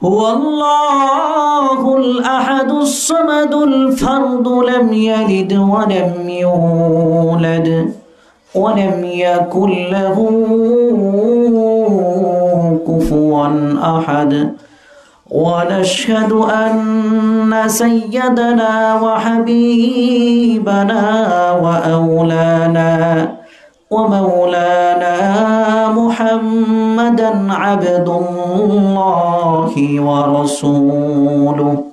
هو الله الأحد الصمد الفرد لم يلد ولم يولد ولم يكن له كفوا أحد ونشهد أن سيدنا وحبيبنا وأولانا ومولانا محمدا عبد الله ورسوله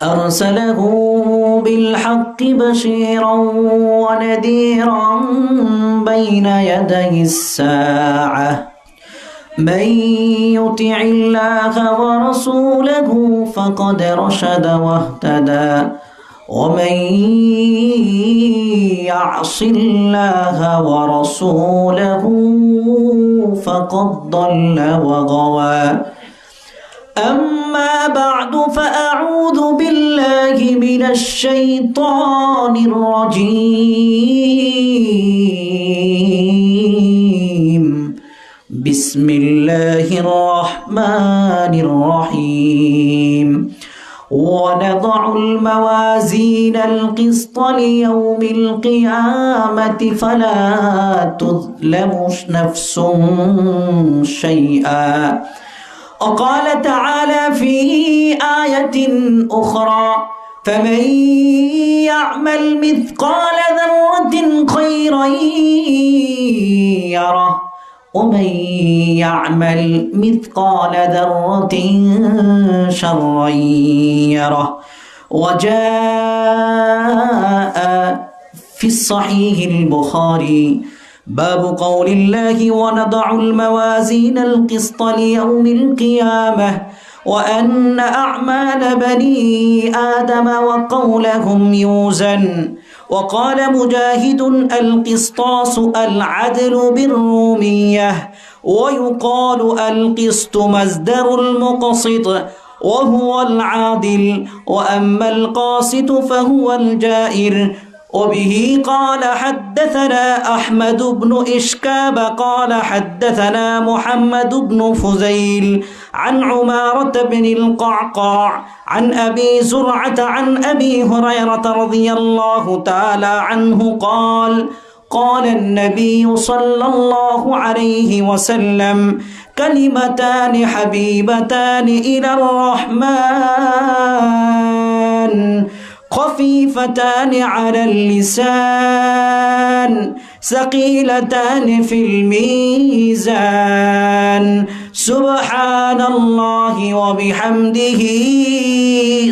أرسله بالحق بشيرا ونذيرا بين يدي الساعة من يطع الله ورسوله فقد رشد واهتدى ومن يعص الله ورسوله فقد ضل وغوى أما بعد فأعوذ بالله من الشيطان الرجيم بسم الله الرحمن الرحيم ونضع الموازين القسط ليوم القيامة فلا تظلم نفس شيئا وقال تعالى في آية أخرى فمن يعمل مثقال ذرة خيرا يره ومن يعمل مثقال ذرة شرا يره وجاء في الصحيح البخاري باب قول الله ونضع الموازين القسط ليوم القيامة وأن أعمال بني آدم وقولهم يوزن وقال مجاهد القسطاس العدل بالرومية ويقال القسط مصدر المقسط وهو العادل وأما القاسط فهو الجائر وبه قال حدثنا أحمد بن إشكاب قال حدثنا محمد بن فزيل عن عمارة بن القعقاع عن أبي زرعة عن أبي هريرة رضي الله تعالى عنه قال قال النبي صلى الله عليه وسلم كلمتان حبيبتان إلى الرحمن خفيفتان على اللسان ثقيلتان في الميزان سبحان الله وبحمده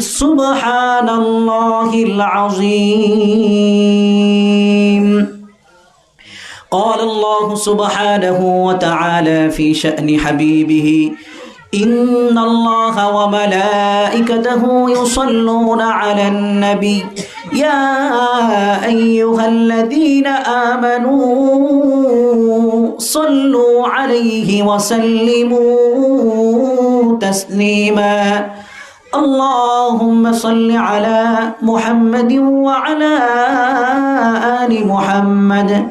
سبحان الله العظيم قال الله سبحانه وتعالى في شأن حبيبه إن الله وملائكته يصلون على النبي يا أيها الذين آمنوا صلوا عليه وسلموا تسليما اللهم صل على محمد وعلى آل محمد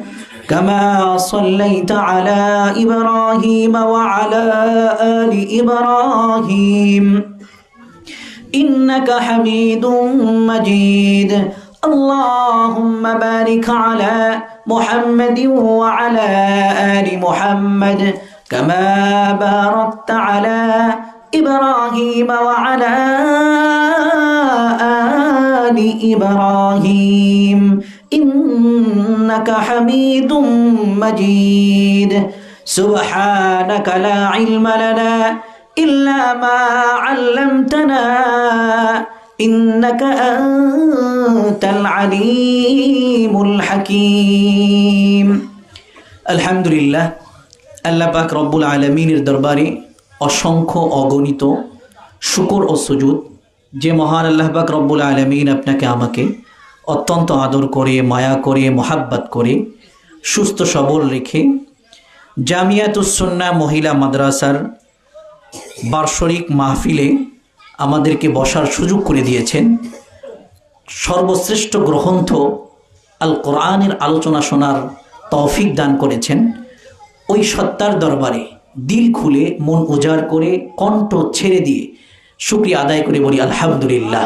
كما صليت على إبراهيم وعلى آل إبراهيم إنك حميد مجيد اللهم بارك على محمد وعلى آل محمد كما باركت على إبراهيم وعلى آل إبراهيم إنك حميد مجيد سبحانك لا علم لنا إلا ما علمتنا إنك أنت العليم الحكيم الحمد لله আল্লাহ পাক রব্বুল আলামিনের দরবারে অসংখ্য অগণিত শুকর ও সুজুদ যে মহান আল্লাহ পাক রব্বুল আলামিন আপনাকে আমাকে অত্যন্ত আদর করে মায়া করে মোহাব্বত করে সুস্থ সবল রেখে জামিয়াতুস সুন্নাহ মহিলা মাদ্রাসার বার্ষিক মাহফিলে আমাদেরকে বসার সুযোগ করে দিয়েছেন। সর্বশ্রেষ্ঠ গ্রন্থ আল কোরআনের আলোচনা শোনার তৌফিক দান করেছেন। ওই সত্তার দরবারে দিল খুলে, মন উজাড় করে, কণ্ঠ ছেড়ে দিয়ে শুকরিয়া আদায় করে বলি আলহামদুলিল্লাহ।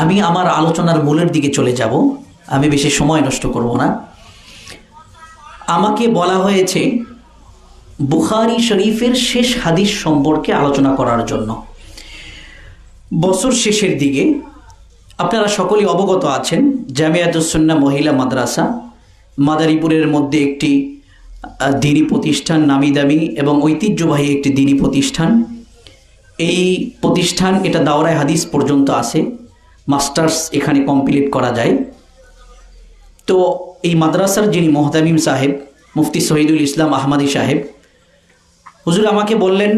আমি আমার আলোচনার মূলের দিকে চলে যাব, আমি বেশি সময় নষ্ট করব না। আমাকে বলা হয়েছে বুখারী শরীফের শেষ হাদিস সম্পর্কে আলোচনা করার জন্য। বছর শেষের দিকে আপনারা সকলেই অবগত আছেন, জামিয়াতুস সুন্নাহ মহিলা মাদ্রাসা মাদারীপুরের মধ্যে একটি দ্বীনি প্রতিষ্ঠান, নামি দামি এবং ঐতিহ্যবাহী একটি দ্বীনি প্রতিষ্ঠান। এই প্রতিষ্ঠান এটা দাওরায়ে হাদিস পর্যন্ত আছে, মাস্টার্স এখানে কমপ্লিট করা যায়। তো এই মাদ্রাসার যিনি মুহতামিম সাহেব, মুফতি শহীদুল ইসলাম আহমদী সাহেব, হুজুর আমাকে বললেন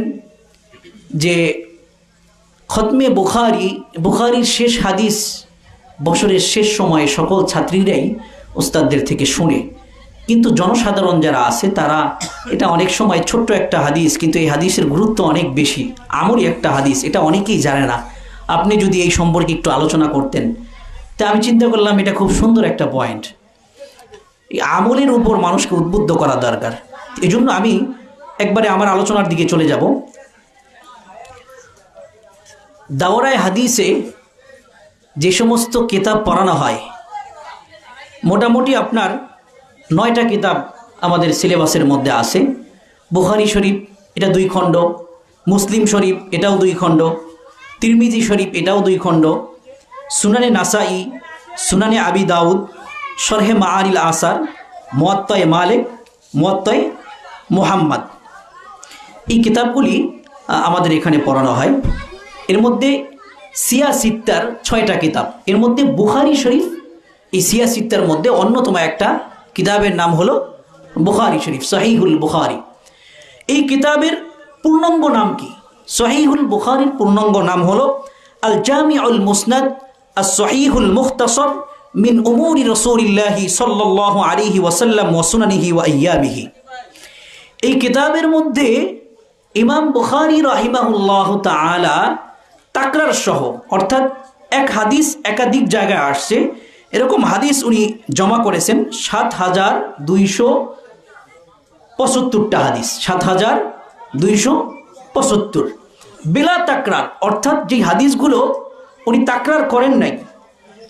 যে খতমে বুখারীর শেষ হাদিস বছরের শেষ সময়ে সকল ছাত্রীরাই উস্তাদদের থেকে শুনে, কিন্তু জনসাধারণ যারা আছে তারা এটা অনেক সময় ছোট্ট একটা হাদিস, কিন্তু এই হাদিসের গুরুত্ব অনেক বেশি, আমলি একটা হাদিস, এটা অনেকেই জানে না। আপনি যদি এই সম্পর্কে একটু আলোচনা করতেন। তা আমি চিন্তা করলাম এটা খুব সুন্দর একটা পয়েন্ট, এই আমলের উপর মানুষকে উদ্বুদ্ধ করা দরকার। এই জন্য আমি একবারে আমার আলোচনার দিকে চলে যাব। দাওরায়ে হাদিসে যে সমস্ত কিতাব পড়ানো হয়, মোটামুটি আপনার 9টা কিতাব আমাদের সিলেবাসের মধ্যে আছে। বুখারী শরীফ এটা 2 খণ্ড, মুসলিম শরীফ এটাও 2 খণ্ড, তিরমিজি শরীফ এটাও 2 খণ্ড, সুনানে নাসাই, সুনানে আবি দাউদ, শরহে মাআনিল আসার, মুয়াত্তায়ে মালিক, মুয়াত্তায়ে মুহাম্মদ, এই কিতাবগুলি আমাদের এখানে পড়ানো হয়। এর মধ্যে সিয়াসিত্তার 6টা কিতাব, এর মধ্যে বুখারী শরীফ এই সিয়াসিত্তার মধ্যে অন্যতম একটা কিতাবের নাম হলো বুখারী শরীফ, সহিহুল বুখারী। এই কিতাবের পূর্ণাঙ্গ নাম কি? সহিহুল বুখারীর পূর্ণাঙ্গ নাম হলো আল জামিউল মুসনাদ আস সহিহুল মুখতাসর মিন উমুরি রাসূলিল্লাহি সাল্লাল্লাহু আলাইহি ওয়াসাল্লাম ওয়া সুনানিহি ওয়া আইয়ামিহি। এই কিতাবের মধ্যে ইমাম বুখারী রাহিমাহুল্লাহু তাআলা তাকরার সহ, অর্থাৎ এক হাদিস একাধিক জায়গায় আসছে এরকম হাদিস উনি জমা করেছেন 7275টা হাদিস, 7275 বিলা তাকরার, অর্থাৎ যে হাদিসগুলো উনি তাকরার করেন নাই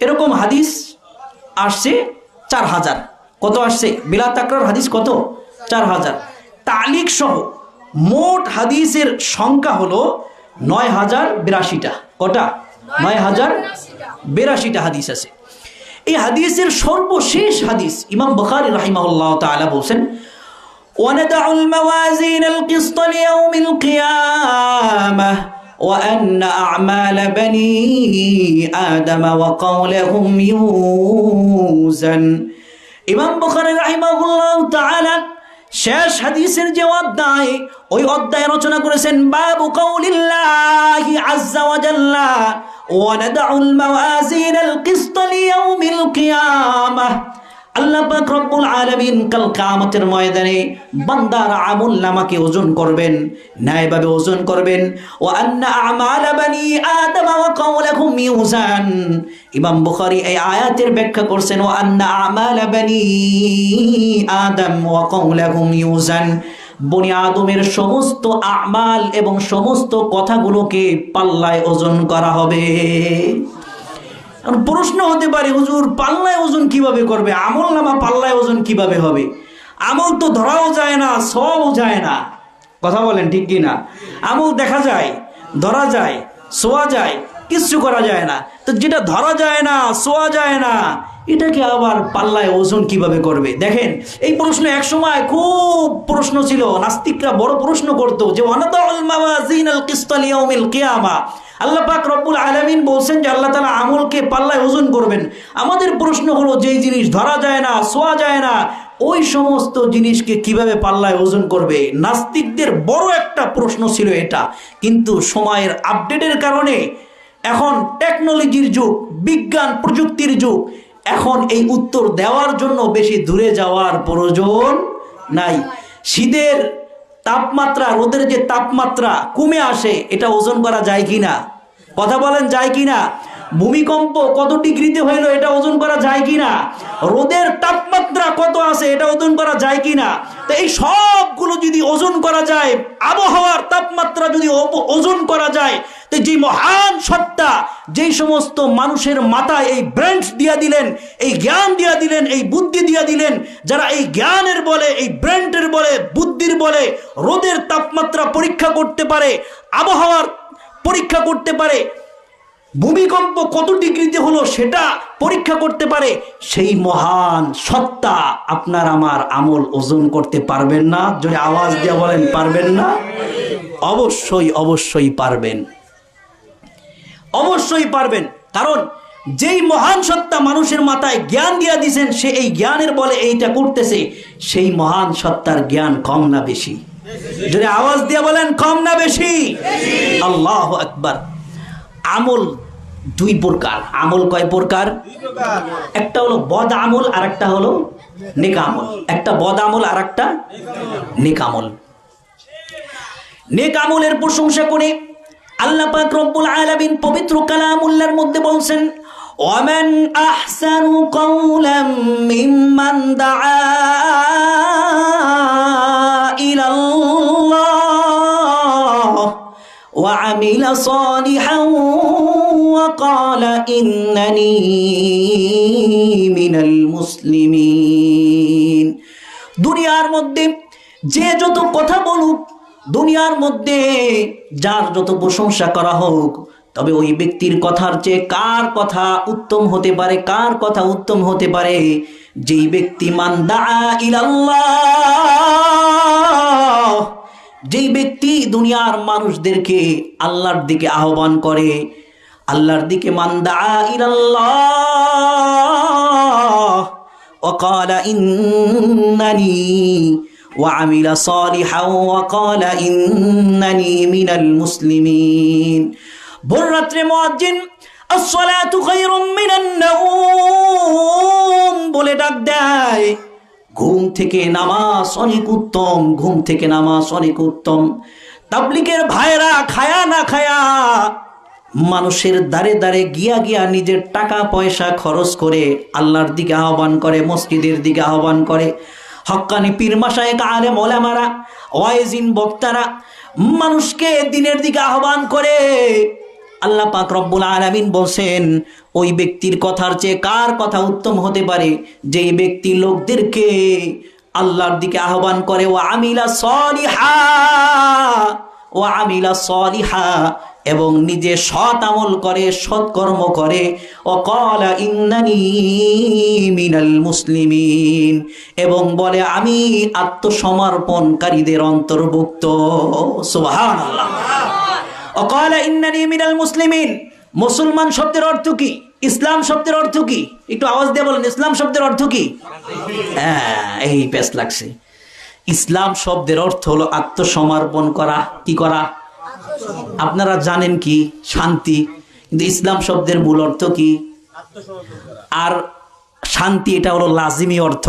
এরকম হাদিস আসছে 4000। কত আসছে বিলা তাকরার হাদিস? কত? 4000। তালিক সহ মোট হাদিসের সংখ্যা হলো 9082টা। কটা? 9082টা হাদিস আছে। এই হাদিসের সর্বশেষ হাদিস ইমাম বুখারী রাহিমাহুল্লাহু তাআলা বলেন, ওয়ানাদাউল মাওয়াজিনাল কিসত লিয়াউমিল কিয়ামাহ ওয়া আন্না আ'মাল বানি আদম ওয়া কাওলুহুম ইউজান। ইমাম বুখারী রাহিমাহুল্লাহু তাআলা শেষ হাদিসের যে অধ্যায়, ওই অধ্যায় রচনা করেছেন বাবু কাউলিল্লাহি আযজা ওয়া জাল্লা ওয়া নাদাউল মাওয়াজিনাল কিসত লিয়াউমিল কিয়ামাহ। আল্লাহ পাক রব্বুল আলামিন কাল কিয়ামতের ময়দানে বান্দার আমলনামাকে ওজন করবেন, ন্যায়ভাবে ওজন করবেন। ওয়া আন্না আমাল বানি আদম ওয়া কাওলুহুম ইউজান। ইমাম বুখারী এই আয়াতের ব্যাখ্যা করছেন ওয়া আন্না আমাল বানি আদম ওয়া কাওলুহুম ইউজান, বনি আদমের সমস্ত আমাল এবং সমস্ত কথাগুলোকে পাল্লায় ওজন করা হবে। প্রশ্ন হতে পারে, হুজুর পাল্লায় ওজন কিভাবে করবে? আমল নামা পাল্লায় ওজন কিভাবে হবে? আমল তো ধরাও যায় না, ছোঁয়াও যায় না। কথা বলেন ঠিক কি না? আমল দেখা যায়, ধরা যায়, ছোঁয়া যায়, কিচ্ছু করা যায় না। তো যেটা ধরা যায় না, ছোঁয়া যায় না, এটাকে আবার পাল্লায় ওজন কিভাবে করবে? দেখেন, এই প্রশ্ন এক সময় খুব প্রশ্ন ছিল, নাস্তিকরা বড় প্রশ্ন করতো যে ওয়ানাদাউল মাওয়াজিনাল কিসত লিয়াউমিল কিয়ামা। আল্লাহ পাক রব্বুল আলামিন বলছেন যে আল্লাহ তাআলা আমলকে পাল্লায় ওজন করবেন। আমাদের প্রশ্ন হলো, যেই জিনিস ধরা যায় না, ছোঁয়া যায় না, ওই সমস্ত জিনিসকে কিভাবে পাল্লায় ওজন করবে? নাস্তিকদের বড় একটা প্রশ্ন ছিল এটা। কিন্তু সময়ের আপডেটের কারণে এখন টেকনোলজির যুগ, বিজ্ঞান প্রযুক্তির যুগ, এখন এই উত্তর দেওয়ার জন্য বেশি দূরে যাওয়ার প্রয়োজন নাই। শীতের তাপমাত্রা, রোদের যে তাপমাত্রা কমে আসে, এটা ওজন করা যায় কিনা? কথা বলেন, যায় কিনা? ভূমিকম্প কত ডিগ্রিতে হইলো এটা ওজন করা যায় কিনা, রোদের তাপমাত্রা কত আছে এটা ওজন করা যায় কিনা। তো এই সবগুলো যদি ওজন করা যায়, আবহাওয়ার তাপমাত্রা যদি ওজন করা যায়, তো যে মহান সত্তা যেই সমস্ত মানুষের মাথায় এই ব্রেন্স দিয়া দিলেন, এই জ্ঞান দিয়া দিলেন, এই বুদ্ধি দিয়া দিলেন, যারা এই জ্ঞানের বলে, এই ব্রেন্টের বলে, বুদ্ধির বলে রোদের তাপমাত্রা পরীক্ষা করতে পারে, আবহাওয়ার পরীক্ষা করতে পারে, ভূমিকম্প কত ডিগ্রিতে হলো সেটা পরীক্ষা করতে পারে, সেই মহান সত্তা আপনার আমার আমল ওজন করতে পারবেন না? যদি আওয়াজ দিয়ে বলেন পারবেন না? অবশ্যই অবশ্যই পারবেন, অবশ্যই পারবেন। কারণ যেই মহান সত্তা মানুষের মাথায় জ্ঞান দিয়া দিয়েছেন, সে এই জ্ঞানের বলে এইটা করতেছে, সেই মহান সত্তার জ্ঞান কম না বেশি? যদি আওয়াজ দিয়ে বলেন কম না বেশি? আল্লাহু আকবার। আমল দুই প্রকার। আমল কয় প্রকার? একটা হলো বদ আমল আর একটা হলো নেক আমল। একটা বদ আমল আর একটা নেক আমল। নেক আমলের প্রশংসা করে আল্লাহ পাক রব্বুল আলামিন পবিত্র কালামুল্লাহর মধ্যে বলছেন, ওয়ামান আহসানু কাওলাম মিম্মান দাআ ইলাল্লাহ ওয়া আমিলা সালিহান ওয়া ক্বালা ইন্নানি মিনাল মুসলিমিন। দুনিয়ার মধ্যে যে যত কথা বলুক, দুনিয়ার মধ্যে যার যত প্রশংসা করা হোক, তবে ওই ব্যক্তির কথার চেয়ে কার কথা উত্তম হতে পারে? কার কথা উত্তম হতে পারে? যেই ব্যক্তি মান দাআ ইলাল্লাহ, যেই ব্যক্তি দুনিয়ার মানুষদেরকে আল্লাহর দিকে আহ্বান করে, আল্লাহর দিকে মান দাআ ইলাল্লাহ ওয়া ক্বালা ইন্নানি وعمل صالحا وقال إنني من المسلمين। ভোর রাত্রে মুয়াজ্জিন আসসালাতু খায়রুম মিনান নাওম বলে ডাক দেয়, ঘুম থেকে নামাজ অনেক উত্তম, ঘুম থেকে নামাজ অনেক উত্তম। তাবলীগের ভাইরা খায়া না খায়া মানুষের দ্বারে দ্বারে গিয়া গিয়া নিজের টাকা পয়সা খরচ করে আল্লাহর দিকে আহ্বান করে, মসজিদের দিকে আহ্বান করে। হক্কানি পীর মাশায়েখ আলেম ওলামারা, ওয়াইজিন বক্তারা মানুষকে দিনের দিকে আহ্বান করে। আল্লাহ পাক রব্বুল আলামিন বলছেন, ওই ব্যক্তির কথার চেয়ে কার কথা উত্তম হতে পারে? যেই ব্যক্তি লোকদেরকে আল্লাহর দিকে আহ্বান করে, ওয়া আমিলা সলিহা, ওয়া আমিলা সলিহা, এবং নিজে সৎ আমল করে, সৎকর্ম করে। ওয়াকালা ইন্নানি মিনাল মুসলিমিন, এবং বলে আমি আত্মসমর্পণকারীদের অন্তর্ভুক্ত। সুবহানাল্লাহ। ওয়াকালা ইন্নানি মিনাল মুসলিমিন। মুসলমান শব্দের অর্থ কি? ইসলাম শব্দের অর্থ কি? একটু আওয়াজ দিয়ে বলেন, ইসলাম শব্দের অর্থ কি? এই পেশ লাগছে। ইসলাম শব্দের অর্থ হলো আত্মসমর্পণ করা। কি করা? আপনারা জানেন কি? শান্তি। কিন্তু ইসলাম শব্দের মূল অর্থ কি? আর শান্তি এটা হলো লাজিমি অর্থ।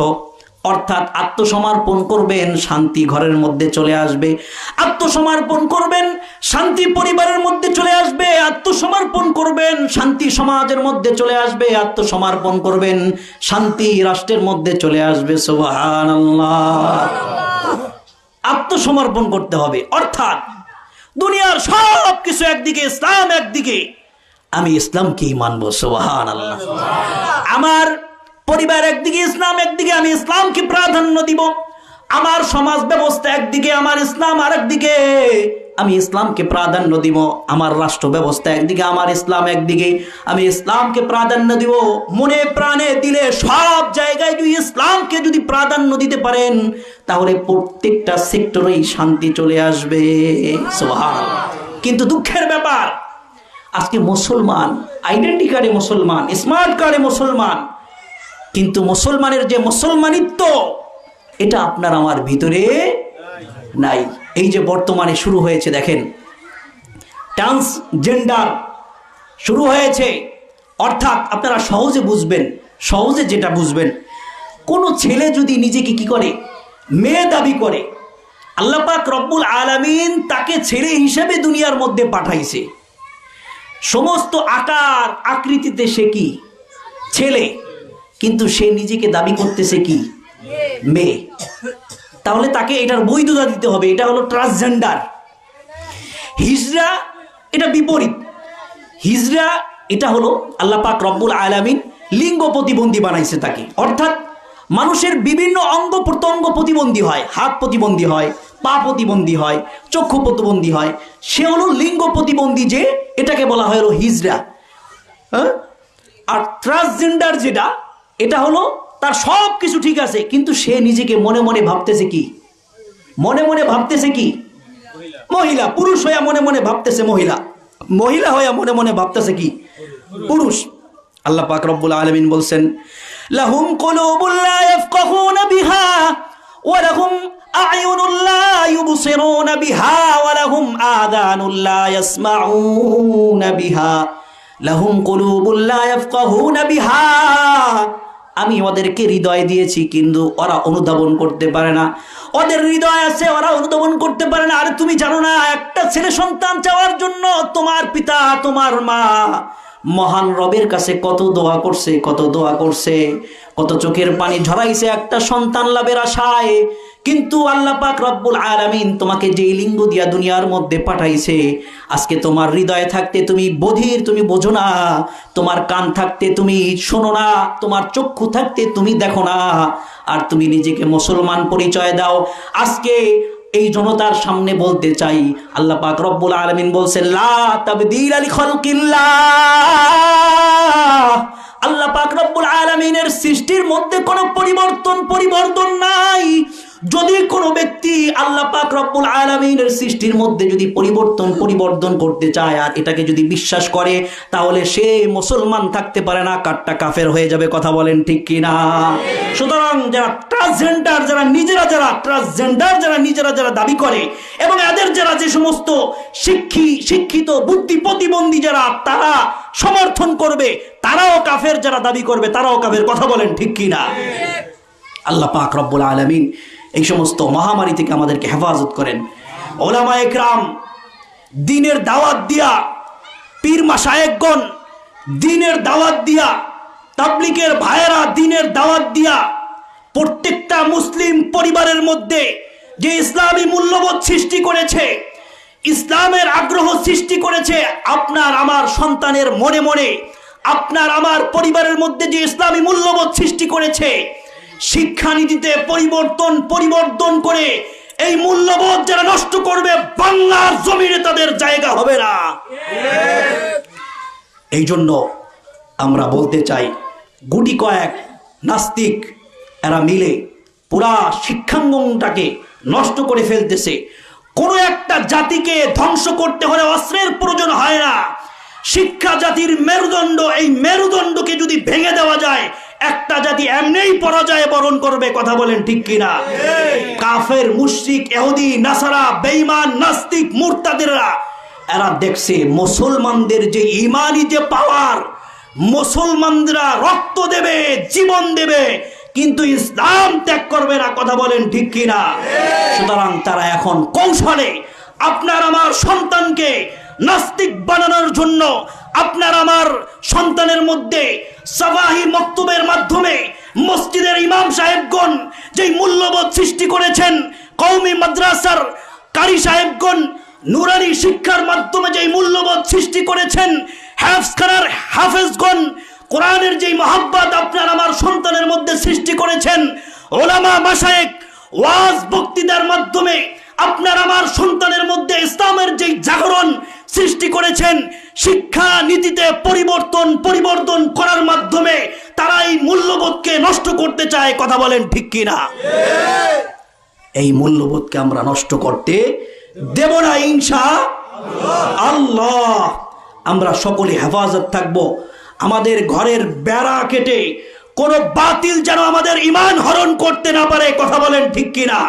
অর্থাৎ আত্মসমর্পণ করবেন, শান্তি ঘরের মধ্যে চলে আসবে। আত্মসমর্পণ করবেন, শান্তি পরিবারের মধ্যে চলে আসবে। আত্মসমর্পণ করবেন, শান্তি সমাজের মধ্যে চলে আসবে। আত্মসমর্পণ করবেন, শান্তি রাষ্ট্রের মধ্যে চলে আসবে। সুবহানাল্লাহ। আত্মসমর্পণ করতে হবে, অর্থাৎ দুনিয়ার সব কিছু একদিকে, ইসলাম একদিকে, আমি ইসলামকেই মানব। সুবহানাল্লাহ। আমার পরিবার একদিকে, ইসলাম একদিকে, আমি ইসলামকে প্রাধান্য দিব। আমার সমাজ ব্যবস্থা একদিকে, আমার ইসলাম আরেকদিকে, আমি ইসলামকে প্রাধান্য দিব। আমার রাষ্ট্র ব্যবস্থা একদিকে, আমার ইসলাম একদিকে, আমি ইসলামকে প্রাধান্য দিব। মনে প্রাণে দিলে সব জায়গায় যদি ইসলামকে যদি প্রাধান্য দিতে পারেন, তাহলে প্রত্যেকটা সেক্টরেই শান্তি চলে আসবে। সুবহানাল্লাহ। কিন্তু দুঃখের ব্যাপার, আজকে মুসলমান, আইডেন্টি কার্ডে মুসলমান, স্মার্ট কার্ডে মুসলমান, কিন্তু মুসলমানের যে মুসলমানিত্ব এটা আপনার আমার ভিতরে নাই। এই যে বর্তমানে শুরু হয়েছে, দেখেন, ট্রান্সজেন্ডার শুরু হয়েছে। অর্থাৎ আপনারা সহজে বুঝবেন, সহজে যেটা বুঝবেন, কোনো ছেলে যদি নিজেকে কি করে, মেয়ে দাবি করে, আল্লাহ পাক রব্বুল আলামিন তাকে ছেলে হিসেবে দুনিয়ার মধ্যে পাঠাইছে। সমস্ত আকার আকৃতিতে সে কি ছেলে, কিন্তু সে নিজেকে দাবি করতেছে কি মেয়ে। তাহলে তাকে এটার বৈধতা দিতে হবে। এটা হলো ট্রান্সজেন্ডার। হিজরা এটা বিপরীত। হিজরা এটা হলো আল্লাহ পাক রব্বুল আলামিন লিঙ্গ প্রতিবন্ধী বানাইছে তাকে, অর্থাৎ মানুষের বিভিন্ন অঙ্গ প্রত্যঙ্গ প্রতিবন্ধী হয়, হাত প্রতিবন্ধী হয়, পা প্রতিবন্ধী হয়, চক্ষু প্রতিবন্ধী হয়, সে হলো লিঙ্গ প্রতিবন্ধী, যে এটাকে বলা হয় হলো হিজরা। হ্যাঁ, আর ট্রান্সজেন্ডার যেটা, এটা হলো তার সব কিছু ঠিক আছে, কিন্তু সে নিজেকে মনে মনে ভাবতেছে কি, মনে মনে ভাবতেছে কি মহিলা। পুরুষ হইয়া মনে মনে ভাবতেছে মহিলা, মহিলা হইয়া মনে মনে ভাবতেছে কি পুরুষ। আল্লাহ পাক রব্বুল আলামিন বলছেন, লাহুম কুলুবুন লা ইয়াফকাহুনা বিহা ওয়া লাহুম আ'য়ুনুন লা ইউবসিরুনা বিহা ওয়া লাহুম আযানুন লা ইয়াসমাউনা বিহা লাহুম কুলুবুন লা ইয়াফকাহুনা বিহা। আমি ওদেরকে হৃদয় দিয়েছি, কিন্তু ওরা অনুধাবন করতে পারে না। ওদের হৃদয় আছে, ওরা অনুধাবন করতে পারে না। আর তুমি জানো না, একটা ছেলে সন্তান চাওয়ার জন্য তোমার পিতা, তোমার মা মহান রবের কাছে কত দোয়া করছে, কত দোয়া করছে, কত চোখের পানি ঝরাইছে একটা সন্তান লাভের আশায়। কিন্তু আল্লাহ পাক রব্বুল আলামিন তোমাকে যেই লিঙ্গ দিয়া দুনিয়ার মধ্যে পাঠাইছে, আজকে তোমার হৃদয়ে থাকতে তুমি বধির, তুমি বোঝো না। তোমার কান থাকতে তুমি শোনো না, তোমার চক্ষু থাকতে তুমি দেখো না, আর তুমি নিজেকে মুসলমান পরিচয় দাও। আজকে এই জনতার সামনে বলতে চাই, আল্লাহ পাক রব্বুল আলামিন বলছেন, লা তাবদীলা লিখালকিল্লাহ। আল্লাহ পাক রব্বুল আলামিনের সৃষ্টির মধ্যে কোনো পরিবর্তন নাই। যদি কোনো ব্যক্তি আল্লাহ পাক রব্বুল আলামিনের সৃষ্টির মধ্যে যদি পরিবর্তন করতে চায় আর এটাকে যদি বিশ্বাস করে, তাহলে সে মুসলমান থাকতে পারে না, কাটটা কাফের হয়ে যাবে। কথা বলেন ঠিক কিনা? সুতরাং যারা ট্রান্সজেন্ডার, যারা নিজেরা যারা দাবি করে, এবং এদের যারা যে সমস্ত শিক্ষিত বুদ্ধি প্রতিবন্ধী যারা, তারা সমর্থন করবে, তারাও কাফের। যারা দাবি করবে তারাও কাফের। কথা বলেন ঠিক কিনা? আল্লাহ পাক রব্বুল আলামিন এই সমস্ত মহামারী থেকে আমাদেরকে হেফাজত করেন। ওলামায়ে কেরাম দ্বীনের দাওয়াত দিয়া, পীর মাশায়েখগণ দ্বীনের দাওয়াত দিয়া, তাবলীগের ভাইয়েরা দ্বীনের দাওয়াত দিয়া, প্রত্যেকটা মুসলিম পরিবারের মধ্যে যে ইসলামী মূল্যবোধ সৃষ্টি করেছে, ইসলামের আগ্রহ সৃষ্টি করেছে, আপনার আমার সন্তানের মনে মনে, আপনার আমার পরিবারের মধ্যে যে ইসলামী মূল্যবোধ সৃষ্টি করেছে, শিক্ষানীতিতে পরিবর্তন করে এই মূল্যবোধ যারা নষ্ট করবে, বাংলার জমিনে তাদের জায়গা হবে না। এই জন্য আমরা বলতে চাই, গুটি কয়েক নাস্তিক এরা মিলে পুরা শিক্ষাঙ্গনটাকে নষ্ট করে ফেলতেছে। কোন একটা জাতিকে ধ্বংস করতে হলে অস্ত্রের প্রয়োজন হয় না। শিক্ষা জাতির মেরুদণ্ড, এই মেরুদণ্ডকে যদি ভেঙে দেওয়া যায়, একটা জাতি এমনিই পরাজয় বরণ করবে। কথা বলেন ঠিক কিনা? কাফের, মুশরিক, ইহুদি, নাসারা, বেঈমান, নাস্তিক, মুরতাদেরা এরা দেখছে মুসলমানদের যে ঈমানি যে পাওয়ার, মুসলমানরা রক্ত দেবে, জীবন দেবে, কিন্তু ইসলাম ত্যাগ করবে না। কথা বলেন ঠিক কিনা? সুতরাং তারা এখন কৌশলে আপনার আমার সন্তানকে নাস্তিক বানানোর জন্য, আপনার আমার সন্তানের মধ্যে সাবাহি মক্তবের মাধ্যমে মসজিদের ইমাম সাহেবগণ যেই মূল্যবোধ সৃষ্টি করেছেন, কওমি মাদ্রাসার কারি সাহেবগণ নুরানি শিক্ষার মাধ্যমে যেই মূল্যবোধ সৃষ্টি করেছেন, হাফেজখানার হাফেজগণ কোরআনের যেই মহব্বত আপনার আমার সন্তানের মধ্যে সৃষ্টি করেছেন, ওলামা মাশায়েখ ওয়াজ বক্তৃতার মাধ্যমে আপনার আমার সন্তানের মধ্যে ইসলামের যেই জাগরণ সৃষ্টি করেছেন, শিক্ষা নীতিতে পরিবর্তন করার মাধ্যমে তারা এই মূল্যবোধকে নষ্ট করতে চায়। কথা বলেন ঠিক কিনা? এই মূল্যবোধকে আমরা নষ্ট করতে দেব না ইনশাআল্লাহ। আমরা সকলে হেফাজত থাকবো। আমাদের ঘরের বেড়া কেটে কোন বাতিল যেন আমাদের ঈমান হরণ করতে না পারে। কথা বলেন ঠিক কিনা?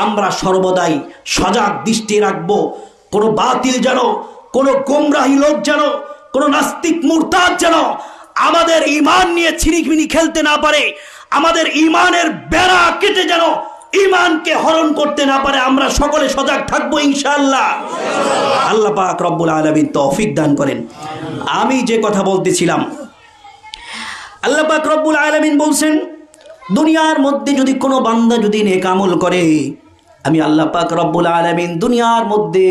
আমরা সর্বদাই সজাগ দৃষ্টি রাখবো। কোন বাতিল যেন, কোন গোমরাহী লোক যেন, কোন নাস্তিক মুরতাদ যেন আমাদের ঈমান নিয়ে ছিনিমিনি খেলতে না পারে। আমাদের ঈমানের বেড়া কেটে যেন ঈমানকে হরণ করতে না পারে আমরা সকলে সজাগ থাকবো ইনশাআল্লাহ। আল্লাহ পাক রব্বুল আলামিন তৌফিক দান করেন। আমি যে কথা বলতেছিলাম, আল্লাহ পাক রব্বুল আলামিন বলছেন দুনিয়ার মধ্যে যদি কোনো বান্দা যদি নেক আমল করে, আমি আল্লাহ পাক রব্বুল আলামিন দুনিয়ার মধ্যে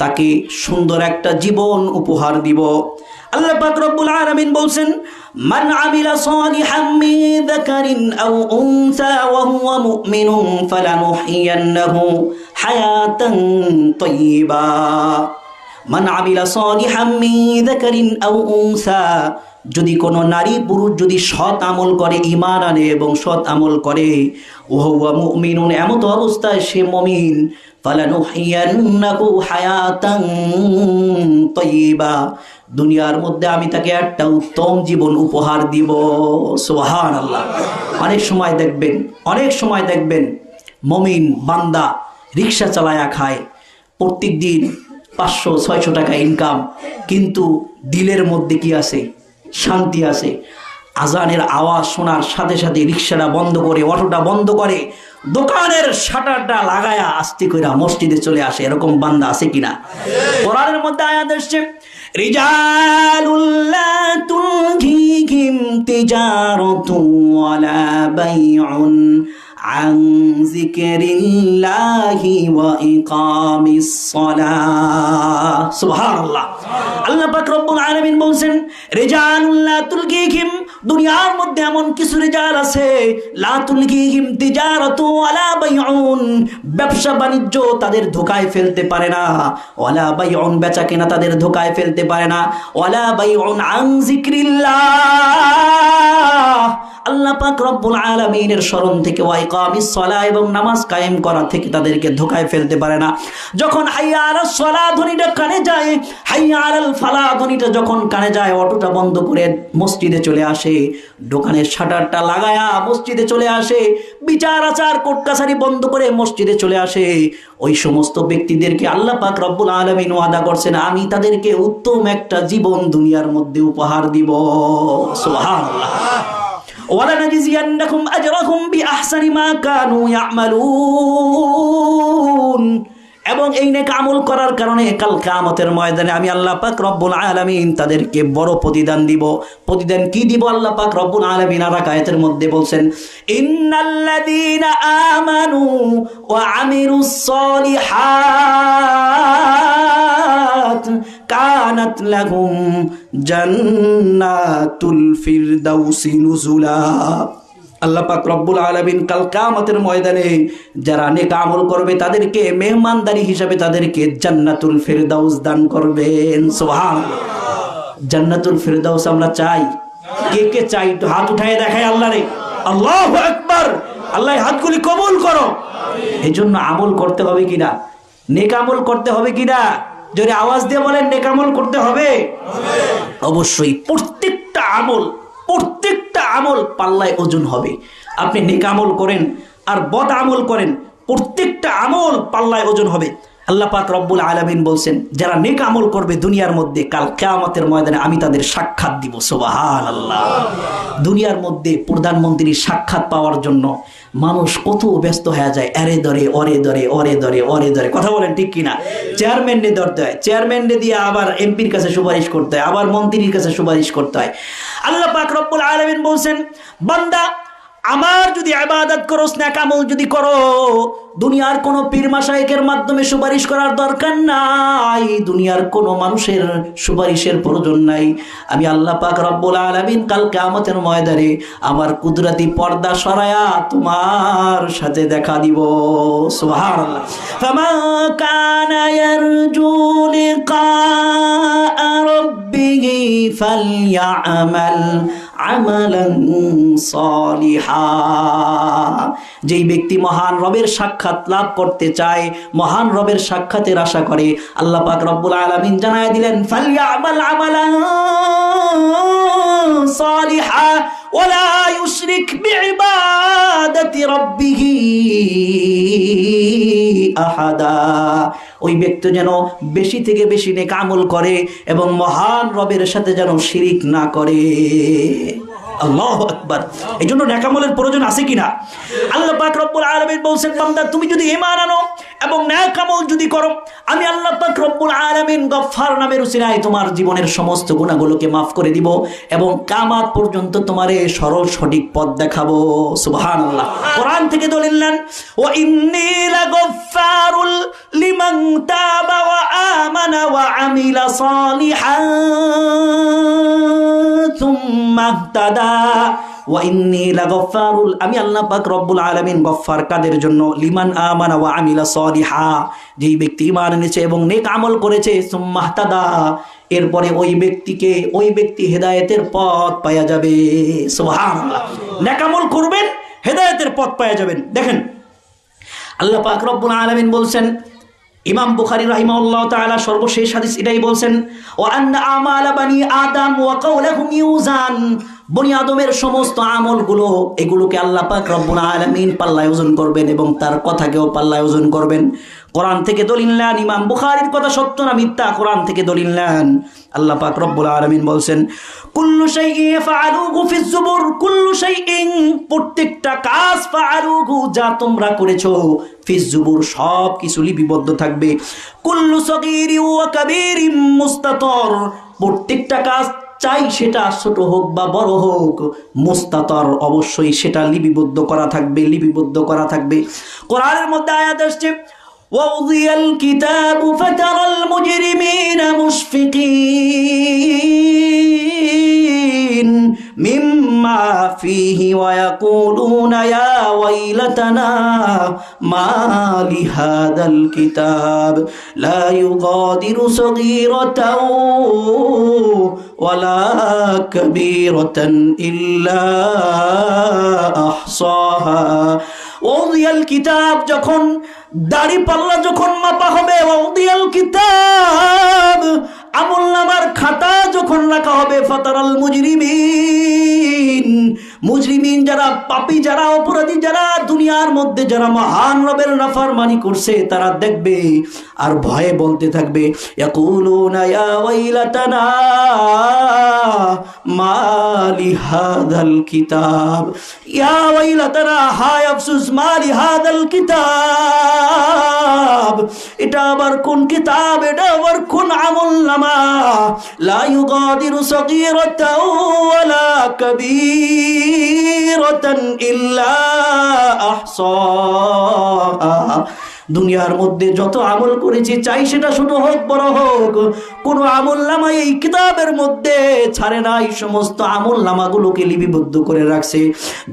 তাকে সুন্দর একটা জীবন উপহার দিব। আল্লাহ পাক রব্বুল আলামিন বলছেন মান আমিলা সালিহাম মিন যাকারিন আও উনসা ওয়া হুয়া মুমিনুন ফালানুহইয়ান্নাহু হায়াতান তাইয়্যিবা। মান আমিলা সালিহাম মিন যাকারিন আও উনসা, যদি কোনো নারী পুরুষ যদি সৎ আমল করে, ঈমান আনে এবং সৎ আমল করে, ওয়া হুয়া মুমিনুন, এমত অবস্থায় সে মুমিন, ফালানুহইয়ান্নাহু হায়াতান তাইয়্যিবা, দুনিয়ার মধ্যে আমি তাকে একটা উত্তম জীবন উপহার দিব। সুবহানাল্লাহ। অনেক সময় দেখবেন মুমিন বান্দা রিকশা চালায়া খায়, প্রত্যেক দিন 500-600 টাকা ইনকাম, কিন্তু দিলের মধ্যে কি আছে? শান্তি আছে। আজানের আওয়াজ শোনার সাথে সাথে রিকশাটা বন্ধ করে, অটোটা বন্ধ করে, দোকানের শাটারটা লাগায়া আস্তে করে মসজিদে চলে আসে। এরকম বান্দা আছে কিনা? কোরআনের মধ্যে আয়াত আসছে রিজালুল লা তুলহিহিম তিজারাতুন ওয়ালা বাইউন আন যিকরিল্লাহি ওয়া ইকামিস সালাহ। সুবহানাল্লাহ। আল্লাহ পাক রব্বুল আলামিন বলেন রিজালুল লা তুলহিহিম, দুনিয়ার মধ্যে এমন কিছু রিজাল আছে, লা তুলহিহিম তিজারাতু ওয়ালা বাইউন, ব্যবসা বাণিজ্য তাদের ধোঁকায় ফেলতে পারে না, ওয়ালা বাইউন, বেচা কেনা তাদের ধোঁকায় ফেলতে পারে না, ওয়ালা বাইউন আন যিকরিল্লাহ, আল্লাহ পাক রব্বুল আলামিনের স্মরণ থেকে, ওয়া ইকামিস সালাহ, এবং নামাজ কায়েম করা থেকে তাদেরকে ধোঁকায় ফেলতে পারে না। যখন হাইয়া আলাস সালাহ ধ্বনিটা কানে যায়, হাইয়া আলাল ফালাহ ধ্বনিটা যখন কানে যায়, অটোটা বন্ধ করে মসজিদে চলে আসে, দোকানের শাটারটা লাগায়া মসজিদে চলে আসে, বিচার আচার কোর্ট কাছারি বন্ধ করে মসজিদে চলে আসে, ওই সমস্ত ব্যক্তিদেরকে আল্লাহ পাক রব্বুল আলামিন ওয়াদা করছেন আমি তাদেরকে উত্তম একটা জীবন দুনিয়ার মধ্যে উপহার দিব। সুবহানাল্লাহ। ওয়ালানাজিয়ান্নাকুম আজরাকুম বিআহসানি মা কানু ইয়ামালুন, এবং এই নেক আমল করার কারণে কাল কিয়ামতের ময়দানে আমি আল্লাহ পাক রব্বুল আলামিন তাদেরকে বড় প্রতিদান দিব। প্রতিদান কি দিব? আল্লাহ পাক রব্বুল আলামিন আর আয়াতের মধ্যে বলছেন ইন্নাল্লাযীনা আমানু ওয়া আমিলুস সালিহাত কানাত লাহুম জান্নাতুল ফিরদাউসি নুজুলা। আল্লাহ পাক রব্বুল আলামিন কাল কিয়ামতের ময়দানে যারা নেক আমল করবে তাদেরকে মেহমানদারি হিসাবে তাদেরকে জান্নাতুল ফিরদাউস দান করবেন। সুবহানাল্লাহ। জান্নাতুল ফিরদাউস আমরা চাই? কে কে চাই? একটু হাত উঠায় দেখায় আল্লাহ রে। আল্লাহু আকবার। আল্লাহ হাতগুলি কবুল করো। এই জন্য আমল করতে হবে কিনা? নেক আমল করতে হবে কিনা? যদি আওয়াজ দিয়ে বলেন নেক আমল করতে হবে। অবশ্যই প্রত্যেকটা আমল পাল্লায় ওজন হবে। আপনি নেক আমল করেন আর বদ আমল করেন, প্রত্যেকটা আমল পাল্লায় ওজন হবে। আল্লাহ পাক রব্বুল আলামিন বলছেন যারা নেক আমল করবে দুনিয়ার মধ্যে কাল কিয়ামতের ময়দানে আমি তাদের সাক্ষাৎ দিব। সুবহানাল্লাহ। দুনিয়ার মধ্যে প্রধানমন্ত্রীর সাক্ষাৎ পাওয়ার জন্য মানুষ কত ব্যস্ত হয়ে যায়, এরে ধরে ওরে ধরে, কথা বলেন ঠিক কিনা? চেয়ারম্যানে ধরতে হয়, চেয়ারম্যানে দিয়ে আবার এমপির কাছে সুপারিশ করতে হয়, আবার মন্ত্রীর কাছে সুপারিশ করতে হয়। আল্লাহ পাক রব্বুল আলামিন বলছেন বান্দা আমার যদি ইবাদত করো, নেক আমল যদি করো, দুনিয়ার কোনো পীর মাশায়েখের মাধ্যমে সুপারিশ করার দরকার নাই, দুনিয়ার কোনো মানুষের সুপারিশের প্রয়োজন নাই। আমি আল্লাহ পাক রব্বুল আলামিন কাল কিয়ামতের ময়দানে আমার কুদরতি পর্দা সরায়া তোমার সাথে দেখা দিব। সুবহানাল্লাহ। ফামান কানা ইয়ারজু লিকা রাব্বিহি ফালইআমাল আমালান সালিহা। যেই ব্যক্তি মহান রবের সাক্ষাৎ লাভ করতে চায়, মহান রবের সাক্ষাতের আশা করে, আল্লাহ পাক রব্বুল আলামিন জানায় দিলেন ফালইআমাল আমালান সালিহা ওয়ালা ইউশরিক বিইবাদাতি রাব্বিহি আহাদা। ওই ব্যক্তি যেন বেশি থেকে বেশি নেক আমল করে এবং মহান রবের সাথে যেন শিরিক না করে। আল্লাহু আকবার। এই জন্য নেক আমলের প্রয়োজন আছে কিনা? আল্লাহ পাক রব্বুল আলামিন বলছেন, বান্দা তুমি যদি ঈমান আনো এবং নেক আমল যদি করো, আমি আল্লাহ পাক রব্বুল আলামিন গফফার নামের উসিলায় তোমার জীবনের সমস্ত গুনাহগুলোকে মাফ করে দিব এবং কিয়ামত পর্যন্ত তোমারে সরল সঠিক পথ দেখাবো। সুবহানাল্লাহ। কোরআন থেকে দলিল নেন, ওয়া ইন্নী লাগফফারুল লিমান তাবা ওয়া আমানা ওয়া আমিলা সালিহান সুম্মা ইহতাদা ওয়া ইন্নী লাগফফারুল, আমি আল্লাহ পাক রব্বুল আলামিন গফফার কাদের জন্য? লিমান আমানা ওয়া আমিলা সালিহা, যেই ব্যক্তি ঈমান এনেছে এবং নেক আমল করেছে, সুম্মা ইহতাদা, এরপরে ওই ব্যক্তি হেদায়েতের পথ পাওয়া যাবে। সুবহানাল্লাহ। নেক আমল করবেন, হেদায়েতের পথ পাওয়া যাবেন। দেখেন আল্লাহ পাক রব্বুল আলামিন বলছেন, ইমাম বুখারী রাহিমাহুল্লাহ তাআলা সর্বশেষ হাদিস এটাই বলছেন, ওয়া আন্না আমালা বানি আদম ওয়া কাওলাহুম ইউজান, বনি আদমের সমস্ত আমলগুলো এগুলোকে আল্লাহ পাক রব্বুল আলামিন পাল্লায় ওজন করবেন এবং তার কথাকেও পাল্লায় ওজন করবেন। কোরআন থেকে দলিল নেন, ইমাম বুখারীর কথা সত্য না মিথ্যা, কোরআন থেকে দলিল নেন। আল্লাহ পাক রব্বুল আলামিন বলছেন, কুল্লু শাইইন ফাআলুহু ফিজ জুবুর, কুল্লু শাইইন, প্রত্যেকটা কাজ, ফাআলুহু, যা তোমরা করেছো, ফিজ জুবুর, সব কিছু লিপিবদ্ধ থাকবে। কুল্লু সগীরি ওয়া কাবীরিম মুস্তাতর, প্রত্যেকটা কাজ, চাই সেটা ছোট হোক বা বড় হোক, মুস্তাতর, অবশ্যই সেটা লিপিবদ্ধ করা থাকবে, লিপিবদ্ধ করা থাকবে। কোরআনের মধ্যে আয়াত আসছে, ওয়াউযিয়াল কিতাবু ফাতারাল মুজরিমিনা মুশফিকিন মিম্মা ফীহি ওয়া ইয়াকুলুনা ইয়া ওয়াইলাতানা মা লিহাদাল কিতাব লা ইউগাদিরু সগীরাতাও ওয়ালা কাবীরাতান ইল্লা আহসাহা। ওয়াউযিয়াল কিতাব, যখন দাড়ি পাল্লা যখন মাপা হবে, ওয়াউযিয়াল কিতাব, আমলনামার খাতা যখন রাখা হবে, ফাতারাল মুজরিমিন, যারা পাপী, যারা অপরাধী, যারা দুনিয়ার মধ্যে যারা মহান রবের নাফরমানি করছে, তারা দেখবে আর ভয়ে বলতে থাকবে, ইয়াকুলুনা ইয়া ওয়াইলাতানা মা লিহাদাল কিতাব, ইয়া ওয়াইলাতানা, হায় আফসোস, মা লিহাদাল কিতাব, এটা আবার কোন কিতাব, এটা আবার কোন আমলনামা, লা ইউগাদিরু সগীরাতাও ওয়ালা কাবীরাতান ইল্লা আহসাহা। দুনিয়ার মধ্যে যত আমল করেছি, চাই সেটা ছোট হোক বড় হোক, কোন আমলনামা এই কিতাবের মধ্যে ছাড়ে নাই, সমস্ত আমলনামাগুলোকে লিপিবদ্ধ করে রাখছে।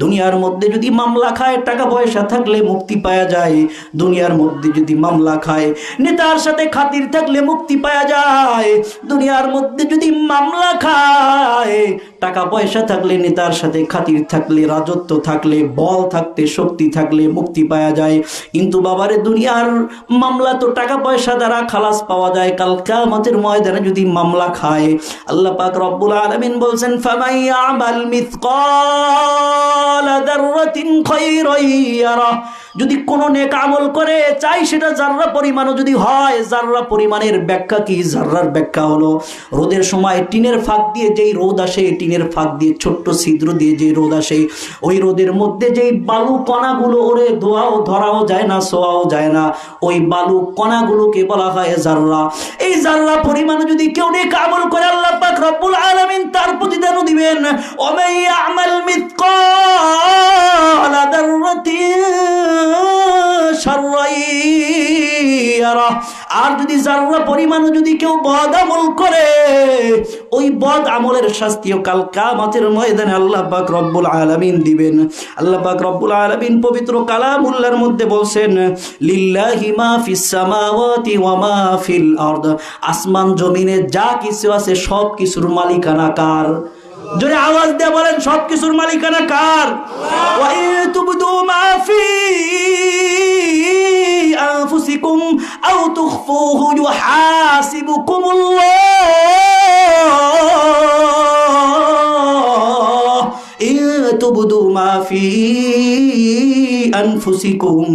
দুনিয়ার মধ্যে যদি মামলা খায়, টাকা পয়সা থাকলে মুক্তি পাওয়া যায়। দুনিয়ার মধ্যে যদি মামলা খায়, নেতার সাথে খাতির থাকলে মুক্তি পাওয়া যায়। দুনিয়ার মধ্যে যদি মামলা খায়, টাকা পয়সা থাকলে, নেতার সাথে খাতির থাকলে, রাজত্ব থাকলে, বল থাকতে, শক্তি থাকলে মুক্তি পাওয়া যায়। কিন্তু বাবারে, দুনিয়ার মামলা তো টাকা পয়সা দ্বারা খালাস পাওয়া যায়, কাল কিয়ামতের ময়দানে যদি মামলা খায়, আল্লাহ পাক রব্বুল আলামিন বলছেন, ফামান ইয়ামাল মিসকালা যাররাতিন খায়রান ইয়ারা, যদি কোন নেক আমল করে, চাই সেটা জাররা পরিমাণও যদি হয়। জাররা পরিমাণের ব্যাখ্যা কি? জাররার ব্যাখ্যা হলো, রোদের সময় টিনের ফাঁক দিয়ে যেই রোদ আসে, টিনের ফাঁক দিয়ে ছোট্ট ছিদ্র দিয়ে যে রোদ আসে, ওই রোদের মধ্যে যেই বালু কণাগুলো ওরে ধরাও যায় না, ছোঁয়াও যায় না, ওই বালু কণাগুলোকে বলা হয় জাররা। এই জাররা পরিমাণে যদি কেউ নেক আমল করে, আল্লাহ পাক রব্বুল আলামিন তার প্রতিদান দিবেন। ওয়া ইয়ামাল মিসকালা যাররাতিন শাররান ইয়ারা, আর যদি জাররা পরিমাণও যদি কেউ বদ আমল করে, ওই বদ আমলের শাস্তিও কাল কিয়ামতের ময়দানে আল্লাহ পাক রব্বুল আলামিন দিবেন। আল্লাহ পাক রব্বুল আলামিন পবিত্র কালামুল্লাহর মধ্যে বলছেন, লিল্লাহি মা ফিস সামাওয়াতি ওয়া মা ফিল আরদ, আসমান জমিনে যা কিছু আছে সব কিছুর মালিকানা কার? জোরে আওয়াজ দিয়ে বলেন, সব কিছুর মালিকানা কার? ওয়া ইতুবদু মা ফি আনফুসিকুম আও তুখফুহু ইউহাসিবুকুমুল্লাহ তুবদু মা ফি আনফুসিকুম,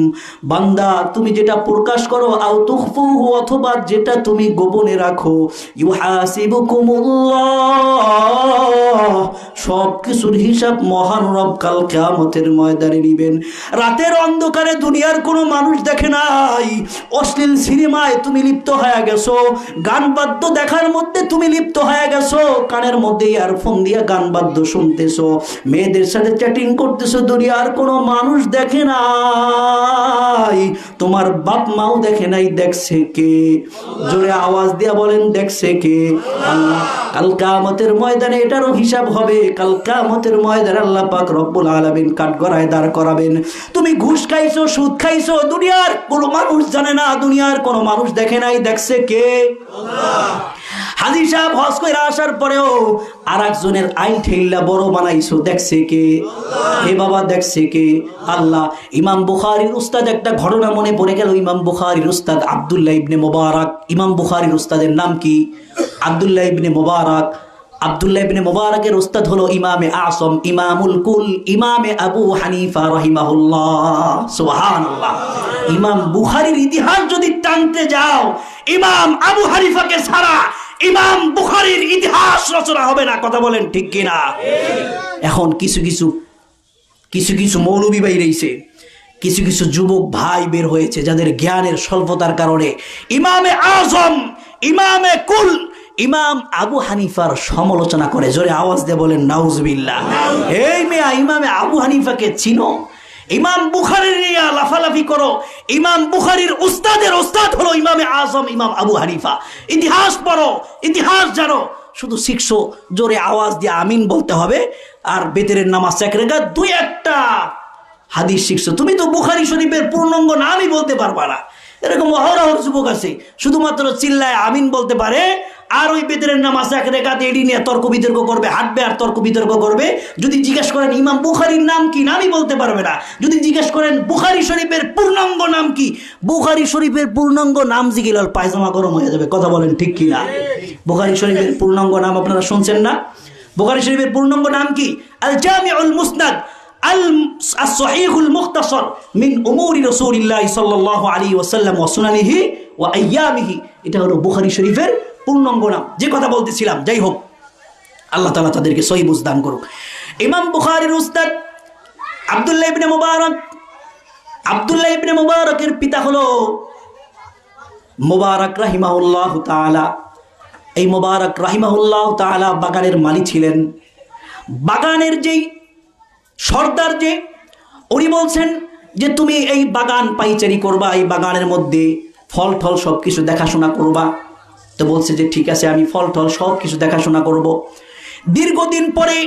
বান্দা তুমি যেটা প্রকাশ করো, আও তুখফুহু অথবা যেটা তুমি গোপনে রাখো, ইউহাসিবুকুমুল্লাহ, সব কিছুর হিসাব মহান রব কাল কিয়ামতের ময়দানে নেবেন। রাতের অন্ধকারে দুনিয়ার কোনো মানুষ দেখে নাই, অশ্লীল সিনেমায় তুমি লিপ্ত হয়ে গেছো, গান বাদ্য দেখার মধ্যে তুমি লিপ্ত হয়ে গেছো, কানের মধ্যে ইয়ারফোন দিয়ে গান বাদ্য শুনতেছো, মেয়েদের সাথে চ্যাটিং করতেছো, দুনিয়ার কোনো মানুষ দেখে নাই, তোমার বাপ মাও দেখে নাই, দেখছে কে? জোরে আওয়াজ দিয়া বলেন, দেখছে কে? আল্লাহ। কাল কিয়ামতের ময়দানে এটারও হিসাব হবে। কাল কিয়ামতের ময়দানে আল্লাহ পাক রব্বুল আলামিন কাঠগড়ায় দাঁড় করাবেন। তুমি ঘুষ খাইছো, সুদ খাইছো, দুনিয়ার কোনো মানুষ জানে না, দুনিয়ার কোনো মানুষ দেখে নাই, দেখছে কে? আল্লাহ। হাজী সাহেব হজ করে আসার পরেও আর একজনের আইন ঠেল্লা বড় বানাইছো, দেখছে কে? হে বাবা, দেখছে কে? আল্লাহ। ইমাম বুখারীর উস্তাদ, একটা ঘটনা মনে পড়ে গেল। ইমাম বুখারীর উস্তাদ আব্দুল্লাহ ইবনে মুবারক। ইমাম বুখারীর উস্তাদের নাম কি? আব্দুল্লাহ ইবনে মুবারক। আব্দুল্লাহ ইবনে মুবারকের উস্তাদ হলো ইমামে আযম, ইমামুল কুল, ইমামে আবু হানিফা রাহিমাহুল্লাহ। সুবহানাল্লাহ। ইমাম বুখারীর ইতিহাস যদি টানতে যাও, ইমাম আবু হানিফাকে ছাড়া ইমাম বুখারীর ইতিহাস রচনা হবে না। কথা বলেন ঠিক কিনা? এখন কিছু কিছু মৌলবী ভাই রয়েছে, কিছু কিছু যুবক ভাই বের হয়েছে যাদের জ্ঞানের স্বল্পতার কারণে ইমামে আযম, ইমামে কুল, ইমাম আবু হানিফার সমালোচনা করে। জোরে আওয়াজ দিয়ে বলেন নাউজুবিল্লাহ। এই মেয়া, ইমামে আবু হানিফাকে চিনো? ইমাম বুখারীর নিয়ে লাফালাফি করো। ইমাম বুখারীর উস্তাদের উস্তাদ হলো ইমামে আযম, ইমাম আবু হানিফা। ইতিহাস পড়ো, ইতিহাস জানো, শুধু শিখছো জোরে আওয়াজ দিয়ে আমিন বলতে হবে, আর বেতেরের নামাজ এক রাকাত, দুই একটা হাদিস শিখছো। তুমি তো বুখারী শরীফের পূর্ণাঙ্গ নামই বলতে পারবা না। এরকম অহরহ যুবক আছে, শুধুমাত্র চিল্লায় আমিন বলতে পারে, আর ওই বেতেরের নামাজ এক রাকাত এডি নিয়ে তর্ক বিতর্ক করবে, হাঁটবে আর তর্ক বিতর্ক করবে। যদি জিজ্ঞেস করেন ইমাম বুখারীর নাম কি, নামই বলতে পারবে না। যদি জিজ্ঞেস করেন বুখারী শরীফের পূর্ণাঙ্গ নাম কি, বুখারী শরীফের পূর্ণাঙ্গ নাম জিগিলাল পায়জামা গরম হয়ে যাবে। কথা বলেন ঠিক কি না? বুখারী শরীফের পূর্ণাঙ্গ নাম আপনারা শুনছেন না? বুখারী শরীফের পূর্ণাঙ্গ নাম কি? আল Jamiul Musnad as-sahihul mukhtasar min umuri rasulillah sallallahu alaihi wasallam wa sunanihi wa ayyamihi। এটা হলো বুখারী শরীফের পূর্ণাঙ্গ নাম। যে কথা বলতেছিলাম, যাই হোক, আল্লাহ তাআলা তাদেরকে সহিহ বুঝ দান করুক। ইমাম বুখারীর উস্তাদ আব্দুল্লাহ ইবনে মুবারক, আব্দুল্লাহ ইবনে মুবারকের পিতা হলো মুবারক রাহিমাহুল্লাহ তাআলা। এই মুবারক রাহিমাহুল্লাহ তাআলা বাগানের মালিক ছিলেন। বাগানের যেই সর্দার, যে উনি বলছেন যে তুমি এই বাগান পাইচারি করবা, এই বাগানের মধ্যে ফল টল সব কিছু দেখাশোনা করবা। তো বলছে যে ঠিক আছে, আমি ফল টল সব কিছু দেখাশোনা করব। দীর্ঘদিন পরে,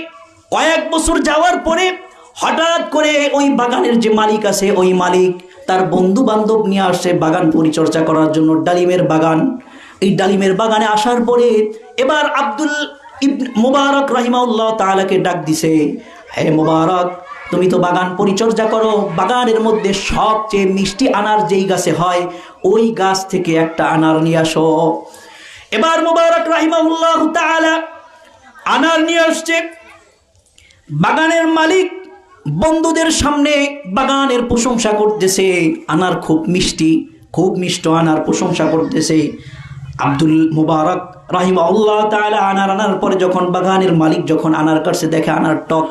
কয়েক বছর যাওয়ার পরে হঠাৎ করে ওই বাগানের যে মালিক আছে, ওই মালিক তার বন্ধু বান্ধব নিয়ে আসে বাগান পরিচর্যা করার জন্য, ডালিমের বাগান। এই ডালিমের বাগানে আসার পরে এবার আব্দুল ইবনে মুবারক রাহিমাহুল্লাহ তাআলাকে ডাক দিছে, হে মুবারক, তুমি তো বাগান পরিচর্যা করো, বাগানের মধ্যে সবচেয়ে মিষ্টি আনার যেই গাছে হয়, ওই গাছ থেকে একটা আনার নিয়ে আসো। এবার মুবারক রাহিমাহুল্লাহ তাআলা আনার নিয়ে আসছে। বাগানের মালিক বন্ধুদের সামনে বাগানের প্রশংসা করতেছে, আনার খুব মিষ্টি, খুব মিষ্ট আনার প্রশংসা করতেছে। আব্দুল মুবারক রাহিমাহুল্লাহ তাআলা আনার আনার পরে যখন বাগানের মালিক যখন আনার কাছে দেখে আনার টক,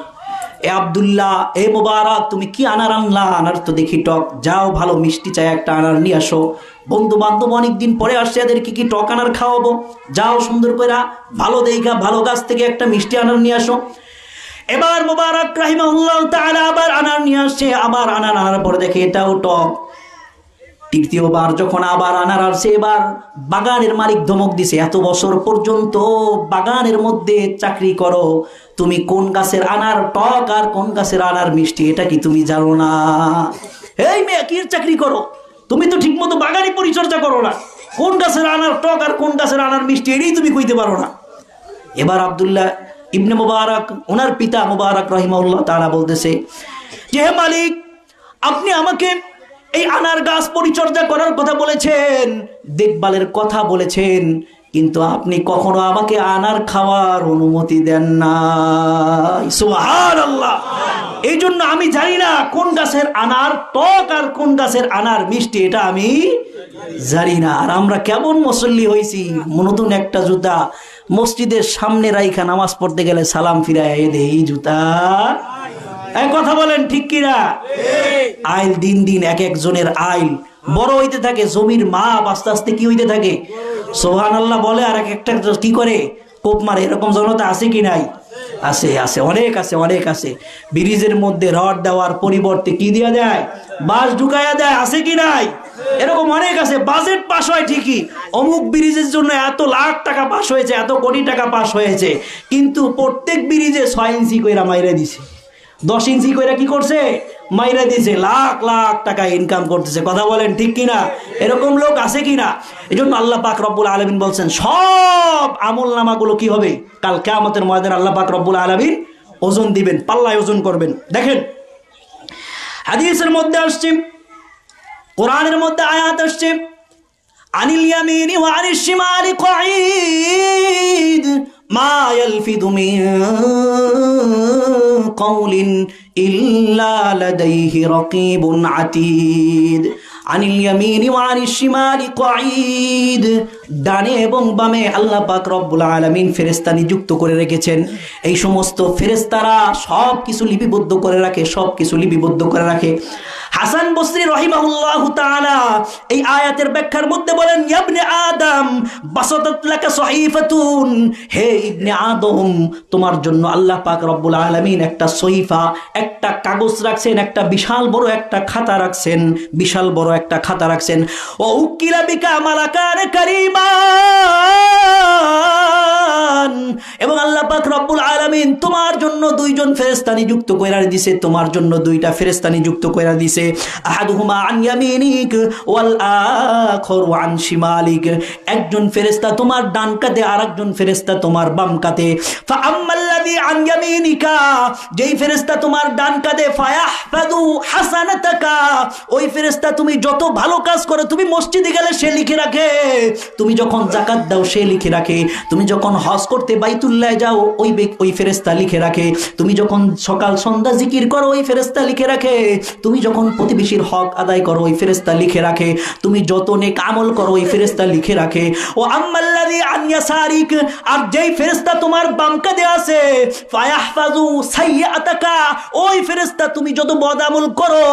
এ আব্দুল্লাহ, এ মুবারক, তুমি কি আনার আনলা? আনার তো দেখি টক, যাও ভালো মিষ্টি চাই একটা আনার নিয়ে আসো। বন্ধু বান্ধব অনেকদিন পরে আসছে, এদেরকে কি টক আনার খাওয়াবো? যাও সুন্দর করে ভালো দেখা ভালো গাছ থেকে একটা মিষ্টি আনার নিয়ে আসো। এবার মুবারক রাহিমাহুল্লাহ তাআলা আবার আনার নিয়ে আসছে। আবার আনার আনার পরে দেখে এটাও টক। তৃতীয়বার যখন আবার আনার আসছে, এবার বাগানের মালিক ধমক দিছে, এত বছর পর্যন্ত বাগানের মধ্যে চাকরি করো, তুমি কোন গাছের আনার টক আর কোন গাছের আনার মিষ্টি এটা কি তুমি জানো না? এই মেয়ে, কি চাকরি করো? তুমি তো ঠিক মতো বাগানে পরিচর্যা করো না, কোন গাছের আনার টক আর কোন গাছের আনার মিষ্টি এটাই তুমি কইতে পারো না। এবার আব্দুল্লাহ ইবনে মুবারক, ওনার পিতা মুবারক রাহিমাহুল্লাহ তাআলা বলতেছে যে, হে মালিক, আপনি আমাকে এই আনার গাছ পরিচর্যা করার কথা বলেছেন, দেখভালের কথা বলেছেন, কিন্তু আপনি কখনো আমাকে আনার খাওয়ার অনুমতি দেন না। সুবহানাল্লাহ। এই জন্য আমি জানি না কোন গাছের আনার টক আর কোন গাছের আনার মিষ্টি, এটা আমি জানি না। আর আমরা কেমন মুসল্লি হয়েছি, নতুন একটা জুতা মসজিদের সামনে রাইখা নামাজ পড়তে গেলে সালাম ফিরায় দে এই জুতা। এক কথা বলেন ঠিক কিনা? আইল দিন দিন এক একজনের আইল বড় হইতে থাকে, জমির মাপ আস্তে আস্তে কি হইতে থাকে। সুবহানাল্লাহ বলে আর এক একটা কি করে কোপ মারে। এরকম জনতা আছে কি নাই? আছে, আছে, অনেক আছে, অনেক আছে। ব্রিজের মধ্যে রড দেওয়ার পরিবর্তে কি দিয়া দেয়? বাঁশ ঢুকাইয়া দেয়। আছে কি নাই? এরকম অনেক আছে। বাজেট পাস হয় ঠিকই, অমুক ব্রিজের জন্য এত লাখ টাকা পাস হয়েছে, এত কোটি টাকা পাস হয়েছে, কিন্তু প্রত্যেক ব্রিজে 6 ইঞ্চি কইরা মাইরা দিছে, 10 ইঞ্চি কইরা কি করছে? মাইরা দিছে। লাখ লাখ টাকা ইনকাম করতেছে। কথা বলেন ঠিক কিনা? এরকম লোক আছে কিনা? এই জন্য আল্লাহ পাক রব্বুল আলামিন বলছেন সব আমল নামাগুলো কি হবে? কাল কিয়ামতের ময়দানে আল্লাহ পাক রব্বুল আলামিন ওজন দিবেন, পাল্লায় ওজন করবেন। দেখেন হাদিসের মধ্যে আসছে, কোরআনের মধ্যে আয়াত আসছে, আনিল ইয়ামিনি ওয়া আনিশ শিমালি কঈদ মা ইয়ালফিদু মিন কাউলিন ইল্লা লাদাইহি রাকীবুন আতীদ। আনিল ইয়ামিনি ওয়া আনিশ শিমালি কঈদ, ডানে এবং বামে আল্লাহ পাক রব্বুল আলামিন ফেরেশতা নিযুক্ত করে রেখেছেন। এই সমস্ত ফেরেশতারা সব কিছু লিপিবদ্ধ করে রাখে, সব কিছু লিপিবদ্ধ করে রাখে। হাসান বসরি রাহিমাহুল্লাহু তাআলা এই আয়াতের ব্যাখ্যার মধ্যে বলেন, ইবনে আদম বাসাতাত লাকা সহিফাতুন, হে ইবনে আদম তোমার জন্য আল্লাহ পাক রব্বুল আলামিন একটা সহিফা, একটা কাগজ রাখছেন, একটা বিশাল বড় একটা খাতা রাখছেন, বিশাল বড় একটা খাতা রাখছেন। ও উকিলা বিকা মালাকান কারীমান, এবং আল্লাহ পাক রব্বুল আলামিন তোমার জন্য 2 জন ফেরেশতা নিযুক্ত কইরা দিয়েছে, তোমার জন্য 2টা ফেরেশতা নিযুক্ত কইরা দিয়েছে। আহাদুহুমা আন ইয়ামিনিক ওয়াল আখারু আন শিমালিক, একজন ফেরেশতা তোমার ডান কাতে, আরেকজন ফেরেশতা তোমার বাম কাতে। ফা আম্মাল্লাযী আন ইয়ামিনিকা, যেই ফেরেশতা তোমার ডান কাতে, ফায়াহফাযু হাসানাতাকা, ওই ফেরেশতা তুমি যত ভালো কাজ করো, তুমি মসজিদে গেলে সে লিখে রাখে, তুমি যখন যাকাত দাও সে লিখে রাখে, তুমি যখন হজ করতে বাইতুল্লাহ যাও ওই ফেরেশতা লিখে রাখে, তুমি যখন সকাল সন্ধ্যা জিকির করো ওই ফেরেশতা লিখে রাখে, তুমি যখন প্রতিবেশীর হক আদায় করো ওই ফেরেশতা লিখে রাখে, তুমি যত নেক আমল করো ওই ফেরেশতা লিখে রাখে। ও আম্মাল্লাযী আন ইয়াসারিক, আর যেই ফেরেশতা তোমার বাম কাঁধে আছে, ফায়াহফাযু সাইয়্যাতাকা, ওই ফেরেশতা তুমি যত বদ আমল করো,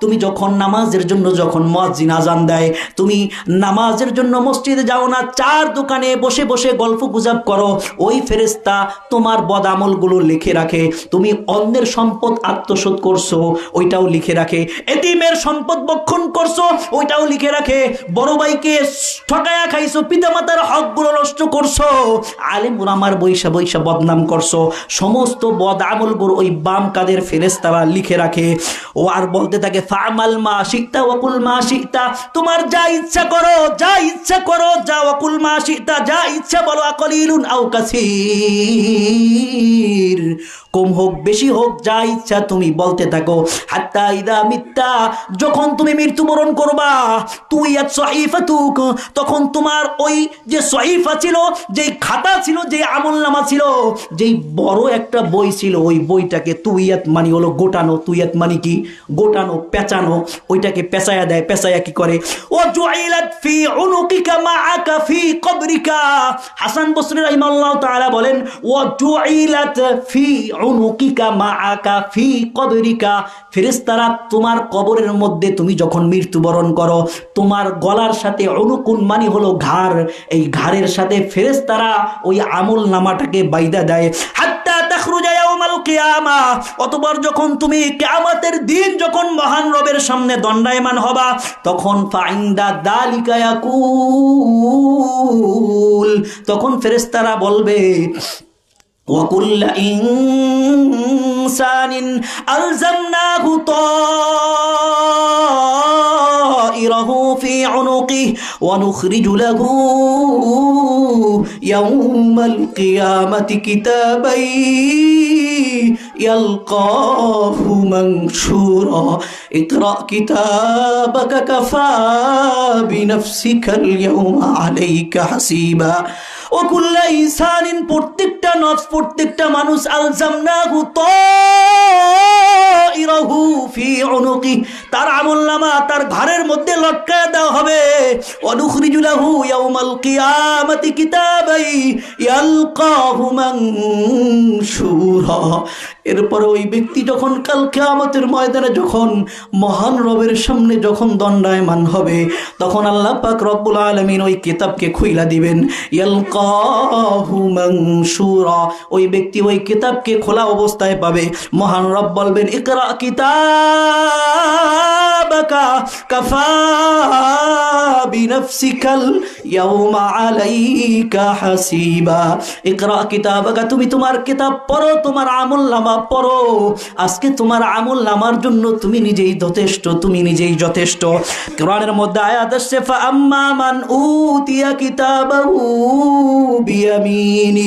তুমি যখন নামাজের জন্য যখন মুয়াজ্জিন আযান দেয়, তুমি নামাজের জন্য মসজিদে যাও না, চার দোকানে বসে বসে গল্প গুজব করো, ওই ফেরেশতা তোমার বদ আমলগুলো লিখে রাখে। তুমি অন্যের সম্পদ আত্মসাৎ করছো ওইটাও লিখে রাখে, এতিমের সম্পদ বক্ষণ করছো ওইটাও লিখে রাখে, বড় ভাইকে ঠকায়া খাইছো, পিতামাতার হকগুলো নষ্ট করছো, আলেম ওলামার বৈশা বৈশা বদনাম করছো, সমস্ত বদ আমলগুলো ওই বাম কাদের ফেরেশতারা লিখে রাখে। ও আর বলতে থাকে, ফামাল মা শিতা ওয়াকুল মা শিতা, তোমার যা ইচ্ছা করো, যা ইচ্ছা করো, যা ওয়াকুল মা শিতা, যা ইচ্ছা বলো, আকলিলুন আও কাসীর, কম হোক বেশি হোক, যা ইচ্ছা তুমি বলতে থাকো। হাত্তা ইদা মিত্তা, যখন তুমি মৃত্যুবরণ করবা, তুই এক সহিফাতুক, তখন তোমার ওই যে সহিফা ছিল, যেই খাতা ছিল, যে আমলনামা ছিল, যেই বড় একটা বই ছিল, ওই বইটাকে তুইয়াত মানে হলো গোটানো, তুইয়াত মানে কি? গোটানো, পেঁচানো, ওইটাকে পেঁচায়া দেয়। পেঁচায়া কি করে? ও জুইলাত ফি উনুকিকা মাআকা ফি কবরিকা, হাসান বসরি রাহিমাহুল্লাহু তাআলা বলেন, ও জুইলাত ফি উনুকিকা মাআকা ফি কবরিকা, ফেরেশতারা তোমার কবরের মধ্যে তুমি যখন মৃত্যুবরণ করো, তোমার গলার সাথে উনুকুন মানে হলো ঘাড়, এই ঘাড়ের সাথে ফেরেশতারা ওই আমল নামাটাকে বাইদা দেয়। হাত্তা তাখরুজা ইয়াউমাল কিয়ামা, অতঃপর যখন তুমি কিয়ামতের দিন যখন মহান রবের সামনে দণ্ডায়মান হবা, তখন ফাইন্দা দালিকা ইয়াকুল, তখন ফেরেশতারা বলবে, ওয়াকুল্লা ইনসানিন আলজামনাহু طائره في عنقه ونخرج له يوم القيامة كتابا يلقاه منشورا اقرأ كتابك كفى بنفسك اليوم عليك حسيبا وكل إنسان প্রত্যেকটা নফস প্রত্যেকটা মানুষ আলজামনাহু তাইরাহু ফি উনুকি তার আমলনামা তার ঘাড়ের মধ্যে লটকায় দেওয়া হবে ওয়ানুখরিজু লাহু ইয়াউমাল কিয়ামাতি কিতাবাই ইয়ালকাহু মানশুরা এরপর ওই ব্যক্তি যখন কাল কিয়ামতের ময়দানে যখন মহান রবের সামনে যখন দণ্ডায়মান হবে তখন আল্লাহ পাক রব্বুল আলামিন ওই কিতাবকে খুইলা দিবেন ইয়ালকাহু মানশুরা ওই ব্যক্তি ওই কিতাবকে খোলা অবস্থায় পাবে মহান রব বলবেন ইকরা কিতাবাকা কাফা বিনফসিকাল ইয়াউমা আলাইকা হাসিবা ইকরা কিতাবাকা তুমি তোমার কিতাব পড়ো তোমার আমলনামা পড়ো আজকে তোমার আমলনামার জন্য তুমি নিজেই যথেষ্ট তুমি নিজেই যথেষ্ট কোরআনের মধ্যে আয়াত আছে ফাআম্মা মান উতিয়া কিতাবাহু বিয়ামিনি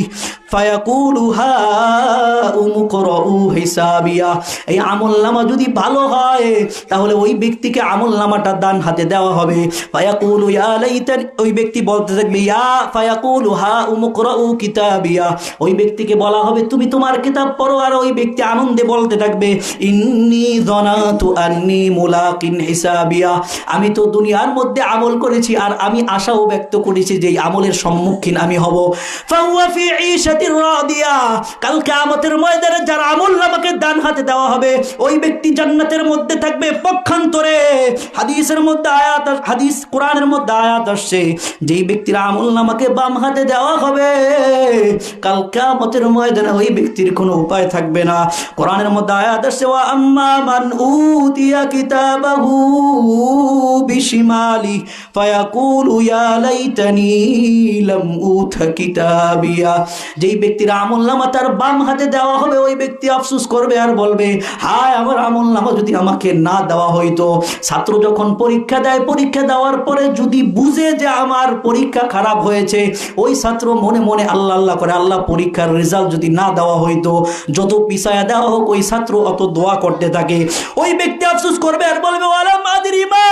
ফায়াকুলু হাউম ইকরাউ হিসাবিয়া এই আমলনামা যদি ভালো হয় তাহলে ওই ব্যক্তিকে আমলনামাটা ডান হাতে দেওয়া হবে ফায়াকুলু ইয়া লাইতানি ওই ব্যক্তি বলতে থাকবে ইয়া ফায়াকুলু হাউম ইকরাউ কিতাবিয়া ওই ব্যক্তিকে বলা হবে তুমি তোমার কিতাব পড়ো আর ওই ব্যক্তি আনন্দে বলতে থাকবে ইন্নী যানাতু আন্নী মুলাকিন হিসাবিয়া আমি তো দুনিয়ার মধ্যে আমল করেছি আর আমি আশাও ব্যক্ত করেছি যে এই আমলের সম্মুখীন আমি হব ফাহুয়া ফি ঈশাতির রাদিয়া কাল কিয়ামতের ময়দানে যার আমলনামাকে ডান হাতে দেওয়া হবে ওই ব্যক্তি জান্নাতের মধ্যে থাকবে পক্ষান্তরে হাদিসের মধ্যে আয়াত হাদিস কোরআনের মধ্যে আয়াত আসছে যেই ব্যক্তির আমলনামাকে বাম হাতে দেওয়া হবে কাল কিয়ামতের ময়দানে ওই ব্যক্তির কোনো উপায় থাকবে না কোরআনের মধ্যে আয়াত আসছে ওয়া আম্মা মান উতিয়া কিতাবাহু বিশিমালি ফায়াকুলু ইয়া লাইতানি লাম উতা কিতাবিয়া যেই ব্যক্তির আমলনামা তার বাম হাতে দেওয়া হবে ওই ব্যক্তি আফসোস করবে আর বলবে হায় আমার আমলনামা যদি আমাকে না দেওয়া হইতো ছাত্র যখন পরীক্ষা দেয় পরীক্ষা দেওয়ার পরে যদি বুঝে যে আমার পরীক্ষা খারাপ হয়েছে ওই ছাত্র মনে মনে আল্লাহ আল্লাহ করে আল্লাহ পরীক্ষার রেজাল্ট যদি না দেওয়া হইতো যত পিছায়া দেওয়া হোক ওই ছাত্র অত দোয়া করতে থাকে ওই ব্যক্তি আফসোস করবে আর বলবে ওয়ালাম আদরি মা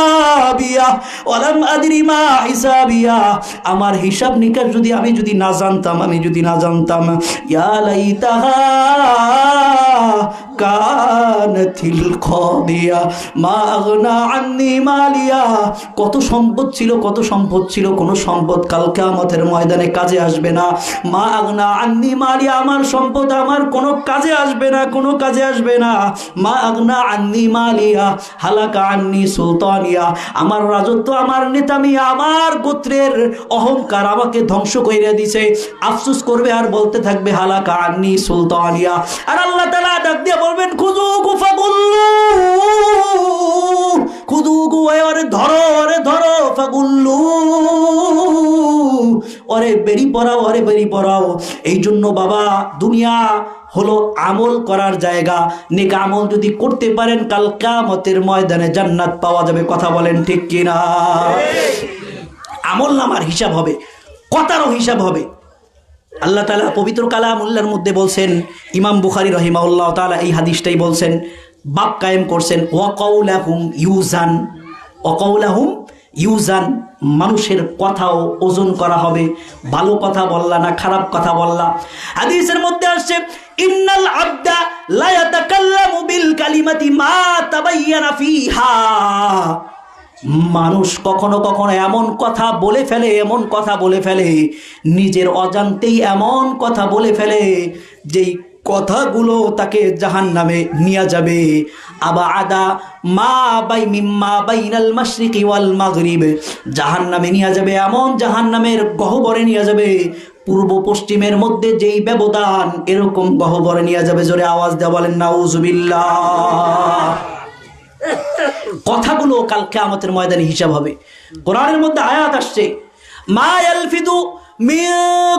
হিসাবিয়া ওয়ালাম আদরি মা হিসাবিয়া আমার হিসাব নিকাশ যদি আমি যদি না জানতাম ইয়া লাইতাহা কানাতিল খাদিয়া মা আগনা আন্নি মালিয়া কত সম্পদ ছিল কোন সম্পদ কাল কিয়ামতের ময়দানে কাজে আসবে না মা আগনা আন্নি মালিয়া আমার সম্পদ আমার কোনো কাজে আসবে না মা আগনা আন্নি মালিয়া হালাকা আন্নি সুলতানিয়া আমার রাজত্ব আমার নেতামি আমার গোত্রের অহংকার আমাকে ধ্বংস করে দিয়েছে আফসোস করবে আর বলতে থাকবে হালাকা আন্নি সুলতানিয়া আর আল্লাহ তাআলা ডাক দিয়ে বলবেন খুযুকু ফাগুল্লু খুযুকু ওরে ধরো ফাগুল্লু ওরে বেরি পড়াও এই জন্য বাবা দুনিয়া হলো আমল করার জায়গা নেক আমল যদি করতে পারেন কাল কিয়ামতের ময়দানে জান্নাত পাওয়া যাবে কথা বলেন ঠিক কিনা আমলনামার হিসাব হবে কথারও হিসাব হবে আল্লাহ তাআলা পবিত্র কালামুল্লাহর মধ্যে বলছেন ইমাম বুখারী রাহিমাহুল্লাহ তাআলা এই হাদিসটাই বলছেন বাব কায়েম করছেন ওয়া কাউলাহুম ইউজান মানুষের কথাও ওজন করা হবে ভালো কথা বললা না খারাপ কথা বললা হাদিসের মধ্যে আসছে ইন্নাল আবদা লা ইয়াতাকাল্লামু বিল কালিমাতি মা তাবায়্যানা ফিহা মানুষ কখনো কখনো এমন কথা বলে ফেলে নিজের অজান্তেই এমন কথা বলে ফেলে যেই কথাগুলো তাকে জাহান্নামে নিয়ে যাবে আবাদা মা মিম্মা বাইনাল মাশরিকি ওয়াল মাগরিব জাহান্নামে নিয়ে যাবে এমন জাহান্নামের গহ্বরে নিয়ে যাবে পূর্ব পশ্চিমের মধ্যে যেই ব্যবধান এরকম গহ্বরে নিয়ে যাবে জোরে আওয়াজ দিয়ে বলেন নাউজুবিল্লাহ কথাগুলো কাল কিয়ামতের ময়দানে হিসাব হবে কোরআনের মধ্যে আয়াত আসছে মা ইয়ালফিদু মিন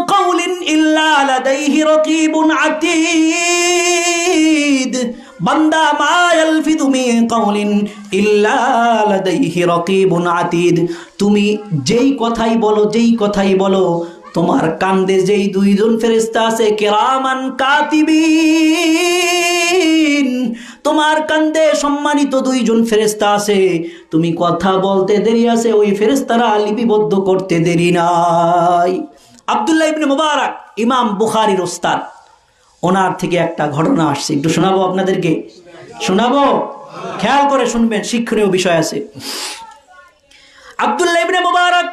কওলিন ইল্লা লাদাইহি রাকিবুন আতীদ বান্দা মা ইয়ালফিযু মিন কাওলিন ইল্লা লাদাইহি রাকীবুন আতীদ, তুমি যেই কথাই বলো তোমার কান্দে যেই দুইজন ফেরেশতা আছে কিরামান কাতিবিন, তোমার কান্দে সম্মানিত দুইজন ফেরেশতা আছে, তুমি কথা বলতে দেরি আছে ওই ফেরেশতারা লিপিবদ্ধ করতে দেরি নাই। আব্দুল্লাহ ইবনে মুবারক ইমাম বুখারীর ওস্তাদ, ওনার থেকে একটা ঘটনা আসছে, একটু শোনাবো আপনাদেরকে, শোনাবো, খেয়াল করে শুনবেন, শিক্ষণীয় বিষয় আছে। আব্দুল্লাহ ইবনে মুবারক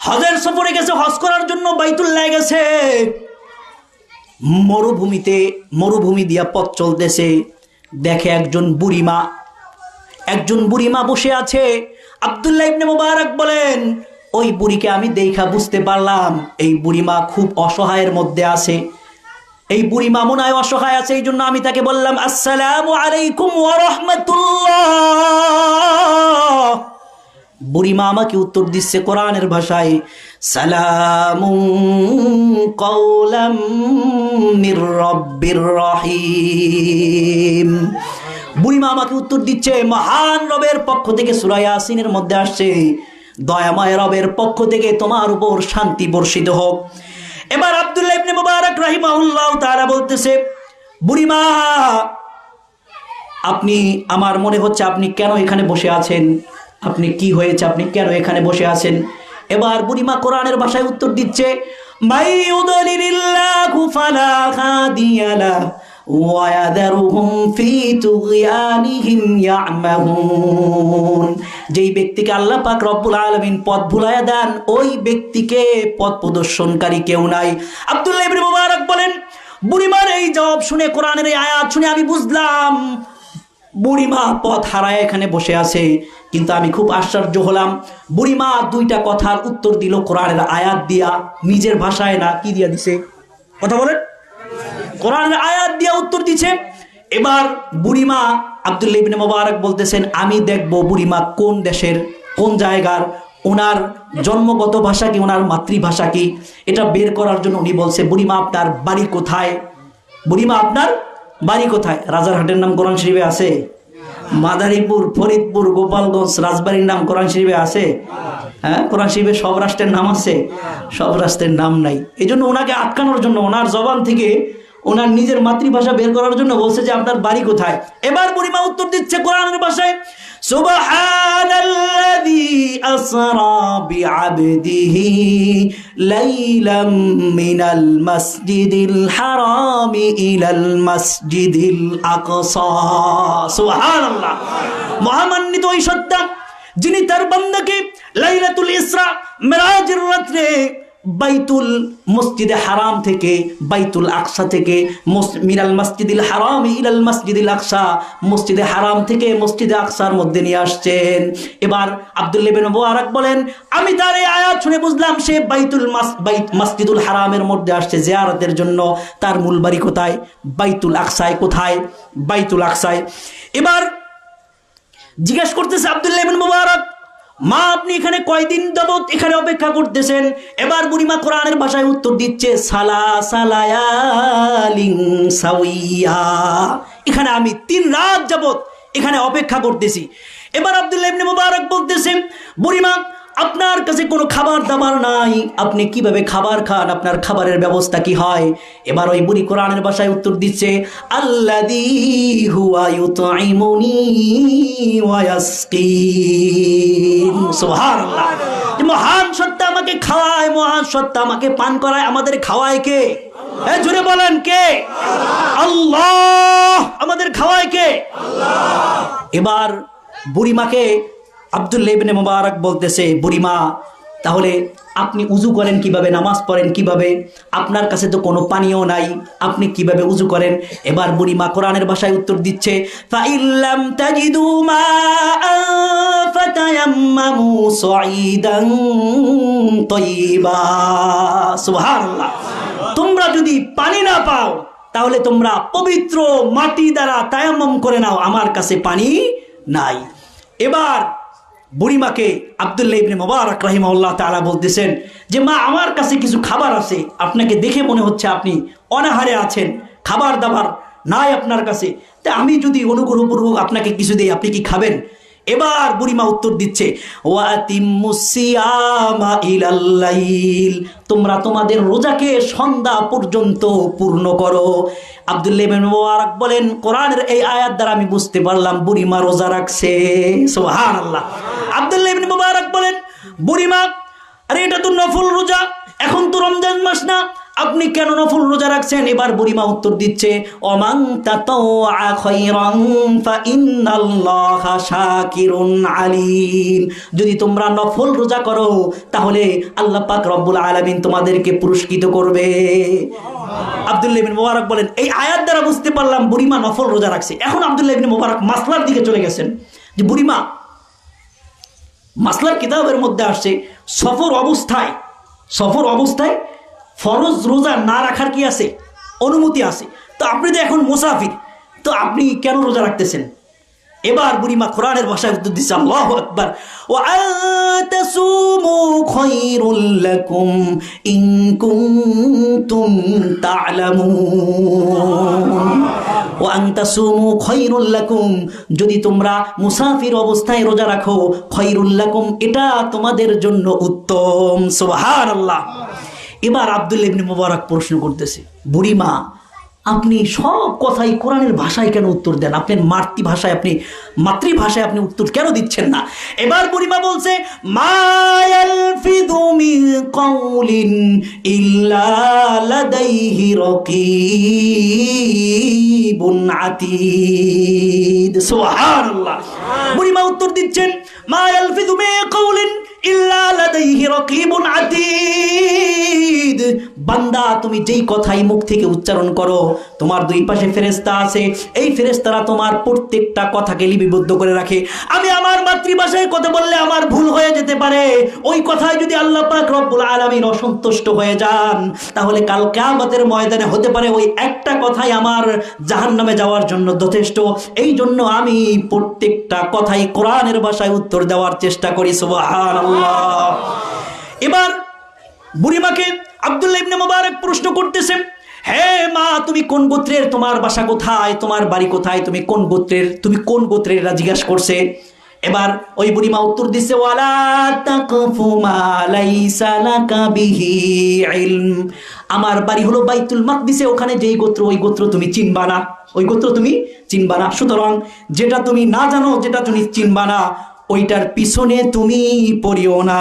হজের সফরে গেছে, হজ করার জন্য বাইতুল্লাহ গেছে। মরুভূমি দিয়া পথ চলতেছে, দেখে একজন বুড়িমা বসে আছে। আব্দুল্লাহ ইবনে মুবারক বলেন, ওই বুড়িকে আমি দেখা বুঝতে পারলাম এই বুড়িমা খুব অসহায়ের মধ্যে আছে, এই বুড়িমা মনে হয় অসহায় আছে, এই জন্য আমি তাকে বললাম আসসালামু আলাইকুম ওয়া রাহমাতুল্লাহ। বুড়িমা আমাকে উত্তর দিচ্ছে কোরআনের ভাষায়, সালামুন কাওলাম মির রাব্বির রহিম। বুড়িমা আমাকে উত্তর দিচ্ছে মহান রবের পক্ষ থেকে, সূরা ইয়াসিনের মধ্যে আসছে দয়াময় রবের পক্ষ থেকে তোমার উপর শান্তি বর্ষিত হোক। এবার আব্দুল্লাহ ইবনে মুবারক রাহিমাহুল্লাহ তাআলা বলতেছে, বুড়িমা আপনি, আমার মনে হচ্ছে আপনি কেন এখানে বসে আছেন, আপনি কি হয়েছে, আপনি কেন এখানে বসে আছেন? এবার বুড়িমা কোরআনের ভাষায় উত্তর দিচ্ছে, মাইয়ুদলিলিল্লাহু ফালা হাদিয়া লাহু ওয়া ইয়াদরুহুম ফি তুগয়ানিহিম ইয়ামাহুন। যেই ব্যক্তিকে আল্লাহ পাক রব্বুল আলামিন পথ ভুলাইয়া দেন, ওই ব্যক্তিকে পথ প্রদর্শনকারী কেউ নাই। আব্দুল্লাহ ইবনে মুবারক বলেন, বুড়িমার এই জবাব শুনে, কোরআনের এই আয়াত শুনে আমি বুঝলাম বুড়িমা পথ হারায় এখানে বসে আছে। কিন্তু আমি খুব আশ্চর্য হলাম, বুড়িমা দুইটা কথার উত্তর দিল কোরআনের আয়াত দিয়া, নিজের ভাষায় না, কি দিয়া দিছে, কথা বলেন, কোরআনের আয়াত দিয়া উত্তর দিছে। এবার বুড়িমা আব্দুল্লাহ ইবনে মুবারক বলতেছেন, আমি দেখবো বুড়িমা কোন দেশের, কোন জায়গার, ওনার জন্মগত ভাষা কি, ওনার মাতৃভাষা কি, এটা বের করার জন্য উনি বলছে, বুড়িমা আপনার বাড়ি কোথায়, বুড়িমা আপনার বাড়ি কোথায়? রাজারহাটের নাম কোরআন শরীফে আছে? মাদারীপুর, ফরিদপুর, গোপালগঞ্জ, রাজবাড়ির নাম কোরআন শরীফে আছে? হ্যাঁ, কোরআন শরীফে সব রাষ্ট্রের নাম আছে, সব রাষ্ট্রের নাম নাই। এই জন্য ওনাকে আটকানোর জন্য, ওনার জবান থেকে ওনার নিজের মাতৃভাষা বের করার জন্য বলছে যে আপনার বাড়ি কোথায়। এবার বুড়িমা উত্তর দিচ্ছে কোরআনের ভাষায়, সুবহানাল্লাযী আসরা বিআবদিহি লাইলাম মিনাল মাসজিদিল হারামি ইলাল মাসজিদিল আকসা। সুবহানাল্লাহ, মহামান্বিত ওই সত্তা যিনি তার বান্দাকে লাইলাতুল ইসরা মিরাজের রাতে বাইতুল মসজিদে হারাম থেকে, বাইতুল আকসা থেকে, মিনাল মসজিদিল হারাম ইলাল মসজিদিল আকসা, মসজিদে হারাম থেকে মসজিদে আকসার মধ্যে নিয়ে আসছেন। এবার আব্দুল্লাহ ইবনে মুবারক বলেন, আমি তার এই আয়াত শুনে বুঝলাম সে মসজিদুল হারামের মধ্যে আসছে জিয়ারতের জন্য। তার মূল বাড়ি কোথায়? বাইতুল আকসায়। কোথায়? বাইতুল আকসায়। এবার জিজ্ঞেস করতেছে আব্দুল্লাহ ইবনে মুবারক, মা আপনি এখানে কয়দিন যাবত এখানে অপেক্ষা করতেছেন? এবার বুড়িমা কোরআনের ভাষায় উত্তর দিচ্ছে, সালাসালায়ালিন সাওয়িয়া, এখানে আমি 3 রাত যাবত এখানে অপেক্ষা করতেছি। এবার আব্দুল্লাহ ইবনে মুবারক বলতেছেন, বুড়িমা আপনার কাছে কোনো খাবার দাবার নাই, আপনি কিভাবে খাবার খান, আপনার খাবারের ব্যবস্থা কি হয়? এবার ওই বুড়ি কোরআনের ভাষায় উত্তর দিচ্ছে, আল্লাযী হুয়া ইউতঈমুনি ওয়া ইয়াসকিন। সুবহানাল্লাহ, মহান সত্তা আমাকে খাওয়ায়, মহান সত্তা আমাকে পান করায়। আমাদের খাওয়ায় কে? জোরে বলেন কে? আল্লাহ। আমাদের খাওয়ায় কে? আল্লাহ। এবার বুড়িমাকে আব্দুল্লাহ ইবনে মুবারক বলতেছে, বুড়িমা তাহলে আপনি উজু করেন কিভাবে, নামাজ পড়েন কিভাবে? আপনার কাছে তো কোনো পানিও নাই, আপনি কিভাবে উজু করেন? এবার বুড়িমা কোরআনের ভাষায় উত্তর দিচ্ছে, ফাইল্লাম তাজিদু মাআন ফাতায়াম্মামু সাঈদান তাইয়্যিবা। সুবহানাল্লাহ, তোমরা যদি পানি না পাও তাহলে তোমরা পবিত্র মাটি দ্বারা তায়াম্মুম করে নাও, আমার কাছে পানি নাই। এবার বুড়িমাকে আব্দুল্লাহ ইবনে মুবারক রাহিমাহুল্লাহ তাআলা বলতেছেন যে, মা আমার কাছে কিছু খাবার আছে, আপনাকে দেখে মনে হচ্ছে আপনি অনাহারে আছেন, খাবার দাবার নাই আপনার কাছে, তা আমি যদি অনুগ্রহপূর্বক আপনাকে কিছু দিই, আপনি কি খাবেন? এবার বুড়িমা উত্তর দিচ্ছে, ওয়াতিম্মুস সিয়ামা ইলাল লাইল, তোমরা তোমাদের রোজাকে সন্ধ্যা পর্যন্ত পূর্ণ করো। আব্দুল্লাহ ইবনে মুবারক বলেন, কোরআনের এই আয়াত দ্বারা আমি বুঝতে পারলাম বুড়িমা রোজা রাখছে। সুবহানাল্লাহ। আব্দুল্লাহ ইবনে মুবারক বলেন, বুড়িমা, আরে এটা তো নফল রোজা, এখন তো রমজান মাস না, আপনি কেন নফল রোজা রাখছেন? এবার বুড়িমা উত্তর দিচ্ছে, ওমান তাতাওয়া খায়রান ফাইন্নাল্লাহা শাকিরুন আলিম, যদি তোমরা নফল রোজা করো তাহলে আল্লাহ পাক রব্বুল আলামিন তোমাদেরকে পুরস্কৃত করবে। আব্দুল্লাহ ইবনে মুবারক বলেন, এই আয়াত দ্বারা বুঝতে পারলাম বুড়িমা নফল রোজা রাখছে। এখন আব্দুল্লাহ ইবনে মুবারক মাসলার দিকে চলে গেছেন, যে বুড়িমা, মাসলার কিতাবের মধ্যে আসছে সফর অবস্থায় ফরজ রোজা না রাখার কি আছে? অনুমতি আছে। তো আপনি তো এখন মুসাফির, তো আপনি কেন রোজা রাখতেছেন? এবার বুড়িমা কোরআনের ভাষায় উত্তর দিচ্ছে, আল্লাহু আকবার, ওয়া আনতাসুমু খায়রুল লাকুম ইন কুনতুম তা'লামুন, ওয়া আনতাসুমু খায়রুল লাকুম, যদি তোমরা মুসাফির অবস্থায় রোজা রাখো, খায়রুল লাকুম, এটা তোমাদের জন্য উত্তম। সুবহানাল্লাহ। এবার আব্দুল্লাহ ইবনে মুবারক প্রশ্ন করতেছে, বুড়িমা, আপনি সব কথাই কোরআনের ভাষায় কেন উত্তর দেন? আপনার মাতৃভাষায় আপনি উত্তর কেন দিচ্ছেন না? এবার বুড়িমা বলছে, মা ইয়ালফিযু মিন কাউলিন ইল্লা লাদাইহি রাকীবুন আতীদ। সুবহানাল্লাহ। বুড়িমা উত্তর দিচ্ছেন, মা ইয়ালফিযু মিন কাউলিন ইল্লা লাদাইহি রাকীবুন আতীদ, বান্দা তুমি যেই কথাই মুখ থেকে উচ্চারণ করো, তোমার দুই পাশে ফেরেশতা আছে, এই ফেরেশতারা তোমার প্রত্যেকটা কথাকে লিপিবদ্ধ করে রাখে। আমি আমার মাতৃভাষায় কথা বললে আমার ভুল হয়ে যেতে পারে, ওই কথায় যদি আল্লাহ পাক রব্বুল আলামিন অসন্তুষ্ট হয়ে যান, তাহলে কাল কিয়ামতের ময়দানে হতে পারে ওই একটা কথাই আমার জাহান্নামে যাওয়ার জন্য যথেষ্ট। এই জন্য আমি প্রত্যেকটা কথাই কোরআনের ভাষায় উত্তর দেওয়ার চেষ্টা করি। সুবহানাল্লাহ। এবার বুড়িমাকে আব্দুল্লাহ ইবনে মুবারক প্রশ্ন করতেছেন, হে মা, তুমি কোন গোত্রের? তোমার বাসা কোথায়? তোমার বাড়ি কোথায়? তুমি কোন গোত্রের? তুমি কোন গোত্রের? জিজ্ঞাসা করছে। এবার ওই বুড়িমা উত্তর দিচ্ছে, ওয়ালা তাকফু মা লাইসা লাকা বিহি ইলম, আমার বাড়ি হলো বাইতুল মাকদিসে, ওখানে যেই গোত্র, ওই গোত্র তুমি চিনবা না, ওই গোত্র তুমি চিনবা না। সুতরাং যেটা তুমি না জানো, যেটা তুমি চিনবা না, ওইটার পিছনে তুমি পড়িও না।